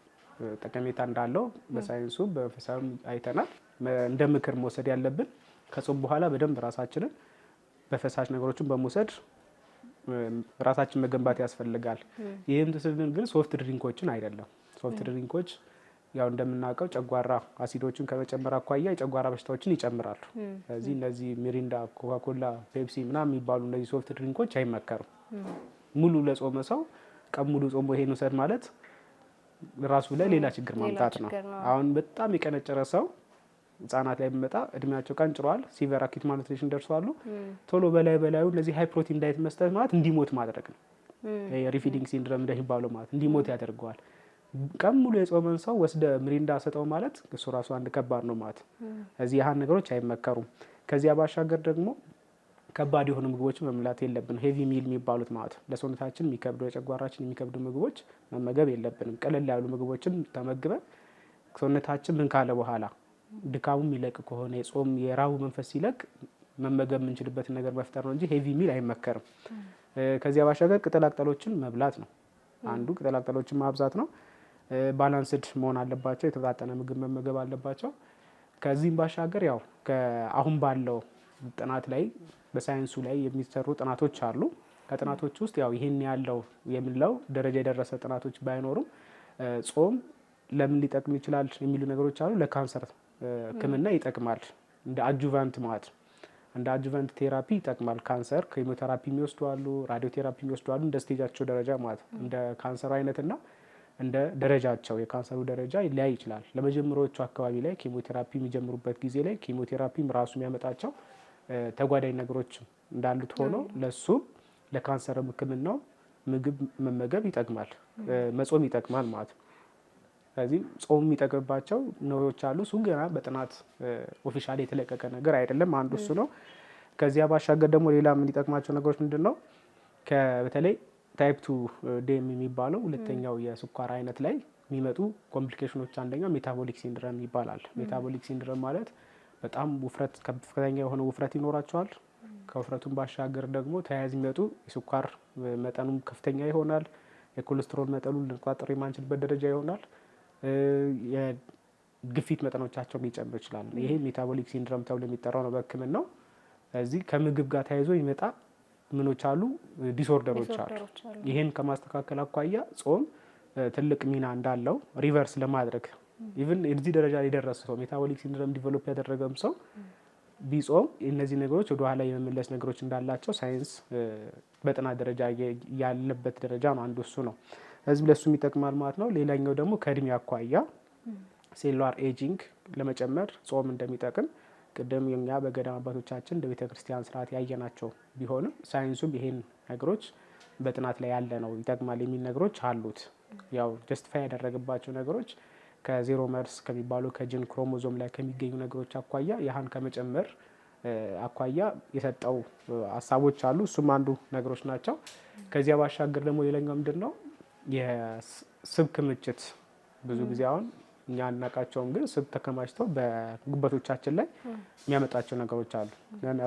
ጠቀሜታ እንዳለው በሳይንሱ በፈሳም አይተናል። እንደ ምክር መውሰድ ያለብን ከጾም በኋላ በደንብ ራሳችንን በፈሳሽ ነገሮችን በመውሰድ ራሳችን መገንባት ያስፈልጋል። ይህም ትስልን ግን ሶፍት ድሪንኮችን አይደለም። ሶፍት ድሪንኮች ያው እንደምናውቀው ጨጓራ አሲዶችን ከመጨመር አኳያ የጨጓራ በሽታዎችን ይጨምራሉ። ስለዚህ እነዚህ ሚሪንዳ፣ ኮካኮላ፣ ፔፕሲ ምናምን የሚባሉ እነዚህ ሶፍት ድሪንኮች አይመከሩም። ሙሉ ለጾመ ሰው ቀን ሙሉ ጾሞ ይሄን ውሰድ ማለት ራሱ ላይ ሌላ ችግር ማምጣት ነው። አሁን በጣም የቀነጨረ ሰው ህጻናት ላይ የሚመጣ እድሜያቸው ቀንጭሯል፣ ሲቨር አኪት ማልኑትሪሽን ደርሷሉ። ቶሎ በላዩ እነዚህ ሃይ ፕሮቲን ዳይት መስጠት ማለት እንዲሞት ማድረግ ነው። ሪፊዲንግ ሲንድሮም እንደሚባለው ማለት እንዲሞት ያደርገዋል። ቀን ሙሉ የጾመን ሰው ወስደ ሚሪንዳ ሰጠው ማለት እሱ ራሱ አንድ ከባድ ነው ማለት። እዚህ ያህን ነገሮች አይመከሩም። ከዚያ ባሻገር ደግሞ ከባድ የሆኑ ምግቦችን መብላት የለብንም። ሄቪ ሚል የሚባሉት ማለት ለሰውነታችን የሚከብዱ የጨጓራችን የሚከብዱ ምግቦች መመገብ የለብንም። ቀለል ያሉ ምግቦችን ተመግበን ሰውነታችን ምን ካለ በኋላ ድካሙ የሚለቅ ከሆነ የጾም የራቡ መንፈስ ሲለቅ መመገብ የምንችልበትን ነገር መፍጠር ነው እንጂ ሄቪ ሚል አይመከርም። ከዚያ ባሻገር ቅጠላቅጠሎችን መብላት ነው አንዱ። ቅጠላቅጠሎችን ማብዛት ነው። ባላንስድ መሆን አለባቸው። የተመጣጠነ ምግብ መመገብ አለባቸው። ከዚህም ባሻገር ያው አሁን ባለው ጥናት ላይ በሳይንሱ ላይ የሚሰሩ ጥናቶች አሉ። ከጥናቶች ውስጥ ያው ይሄን ያለው የሚለው ደረጃ የደረሰ ጥናቶች ባይኖሩም ጾም ለምን ሊጠቅም ይችላል የሚሉ ነገሮች አሉ። ለካንሰር ሕክምና ይጠቅማል እንደ አጁቫንት ማለት ነው። እንደ አጁቫንት ቴራፒ ይጠቅማል። ካንሰር ኬሞቴራፒ የሚወስዱ አሉ፣ ራዲዮቴራፒ የሚወስዱ አሉ። እንደ ስቴጃቸው ደረጃ ማለት ነው። እንደ ካንሰር አይነትና እንደ ደረጃቸው የካንሰሩ ደረጃ ሊያይ ይችላል። ለመጀመሪያዎቹ አካባቢ ላይ ኬሞቴራፒ የሚጀምሩበት ጊዜ ላይ ኬሞቴራፒም ራሱ የሚያመጣቸው ተጓዳኝ ነገሮች እንዳሉት ሆኖ ለሱ ለካንሰር ሕክምናው ምግብ መመገብ ይጠቅማል፣ መጾም ይጠቅማል ማለት ነው። ስለዚህ ጾም የሚጠቅምባቸው ነገሮች አሉ። እሱ ገና በጥናት ኦፊሻሊ የተለቀቀ ነገር አይደለም። አንዱ እሱ ነው። ከዚያ ባሻገር ደግሞ ሌላ የምንጠቅማቸው ነገሮች ምንድን ነው? በተለይ ታይፕ 2 ዴም የሚባለው ሁለተኛው የስኳር አይነት ላይ የሚመጡ ኮምፕሊኬሽኖች አንደኛው ሜታቦሊክ ሲንድረም ይባላል። ሜታቦሊክ ሲንድረም ማለት በጣም ውፍረት ከፍተኛ የሆነ ውፍረት ይኖራቸዋል። ከውፍረቱን ባሻገር ደግሞ ተያያዥ የሚመጡ የስኳር መጠኑም ከፍተኛ ይሆናል። የኮሌስትሮል መጠኑን ልንቆጣጠር የማንችልበት ደረጃ ይሆናል። የግፊት መጠኖቻቸውን ሊጨምር ይችላል። ይሄ ሜታቦሊክ ሲንድረም ተብሎ የሚጠራው ነው በሕክምናው። ስለዚህ ከምግብ ጋር ተያይዞ ይመጣ ምኖች አሉ፣ ዲስኦርደሮች አሉ። ይሄን ከማስተካከል አኳያ ጾም ትልቅ ሚና እንዳለው ሪቨርስ ለማድረግ ኢቭን እዚህ ደረጃ ላይ የደረሰ ሰው ሜታቦሊክ ሲንድሮም ዲቨሎፕ ያደረገም ሰው ቢጾም እነዚህ ነገሮች ወደ ኋላ የመመለስ ነገሮች እንዳላቸው ሳይንስ በጥናት ደረጃ ያለበት ደረጃ ነው። አንዱ እሱ ነው። ስለዚህ ለሱም ይጠቅማል ማለት ነው። ሌላኛው ደግሞ ከእድሜ አኳያ ሴሉላር ኤጂንግ ለመጨመር ጾም እንደሚጠቅም ቅድም የኛ በገዳም አባቶቻችን እንደ ቤተ ክርስቲያን ስርዓት ያየናቸው ቢሆንም ሳይንሱም ይሄን ነገሮች በጥናት ላይ ያለ ነው ይጠቅማል የሚል ነገሮች አሉት። ያው ጀስቲፋይ ያደረገባቸው ነገሮች ከዜሮ መርስ ከሚባሉ ከጂን ክሮሞዞም ላይ ከሚገኙ ነገሮች አኳያ ያህን ከመጨመር አኳያ የሰጠው ሀሳቦች አሉ። እሱም አንዱ ነገሮች ናቸው። ከዚያ ባሻገር ደግሞ ሌላኛው ምንድን ነው የስብ ክምችት ብዙ ጊዜ አሁን እኛ አናውቃቸውም፣ ግን ስብ ተከማችተው በጉበቶቻችን ላይ የሚያመጣቸው ነገሮች አሉ።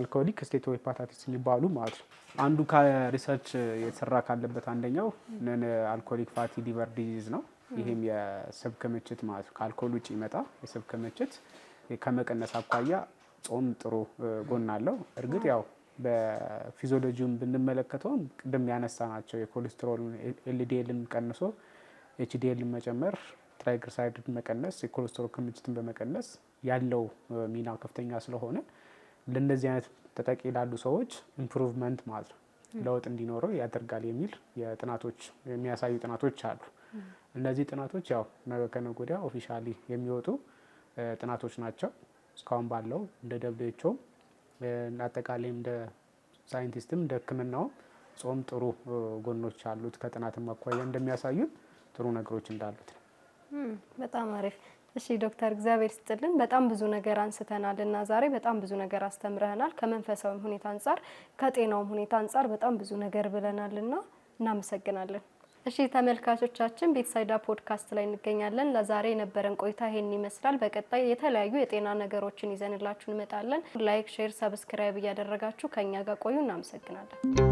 አልኮሊክ ስቴቶሄፓታይቲስ የሚባሉ ማለት ነው። አንዱ ከሪሰርች የተሰራ ካለበት አንደኛው አልኮሊክ ፋቲ ሊቨር ዲዚዝ ነው። ይህም የስብ ክምችት ማለት ነው። ከአልኮል ውጭ ይመጣ የስብ ክምችት ከመቀነስ አኳያ ጾም ጥሩ ጎን አለው። እርግጥ ያው በፊዚዮሎጂውን ብንመለከተውም ቅድም ያነሳ ናቸው የኮሌስትሮል ኤልዲኤልን ቀንሶ ኤችዲኤልን መጨመር፣ ትራይግሊሰራይድን መቀነስ፣ የኮሌስትሮል ክምችትን በመቀነስ ያለው ሚና ከፍተኛ ስለሆነ ለእነዚህ አይነት ተጠቂ ላሉ ሰዎች ኢምፕሩቭመንት ማለት ነው ለውጥ እንዲኖረው ያደርጋል የሚል የጥናቶች የሚያሳዩ ጥናቶች አሉ። እነዚህ ጥናቶች ያው ነገ ከነገ ወዲያ ኦፊሻሊ የሚወጡ ጥናቶች ናቸው። እስካሁን ባለው እንደ ደብሊውኤችኦ አጠቃላይ እንደ ሳይንቲስትም እንደ ሕክምናው ጾም ጥሩ ጎኖች አሉት ከጥናትም አኳያ እንደሚያሳዩት ጥሩ ነገሮች እንዳሉት ነው። በጣም አሪፍ። እሺ ዶክተር እግዚአብሔር ይስጥልን። በጣም ብዙ ነገር አንስተናል እና ዛሬ በጣም ብዙ ነገር አስተምረናል። ከመንፈሳዊም ሁኔታ አንጻር ከጤናውም ሁኔታ አንጻር በጣም ብዙ ነገር ብለናል እና እናመሰግናለን። እሺ ተመልካቾቻችን ቤተሳይዳ ፖድካስት ላይ እንገኛለን። ለዛሬ የነበረን ቆይታ ይሄን ይመስላል። በቀጣይ የተለያዩ የጤና ነገሮችን ይዘንላችሁ እንመጣለን። ላይክ፣ ሼር፣ ሰብስክራይብ እያደረጋችሁ ከኛ ጋር ቆዩ። እናመሰግናለን።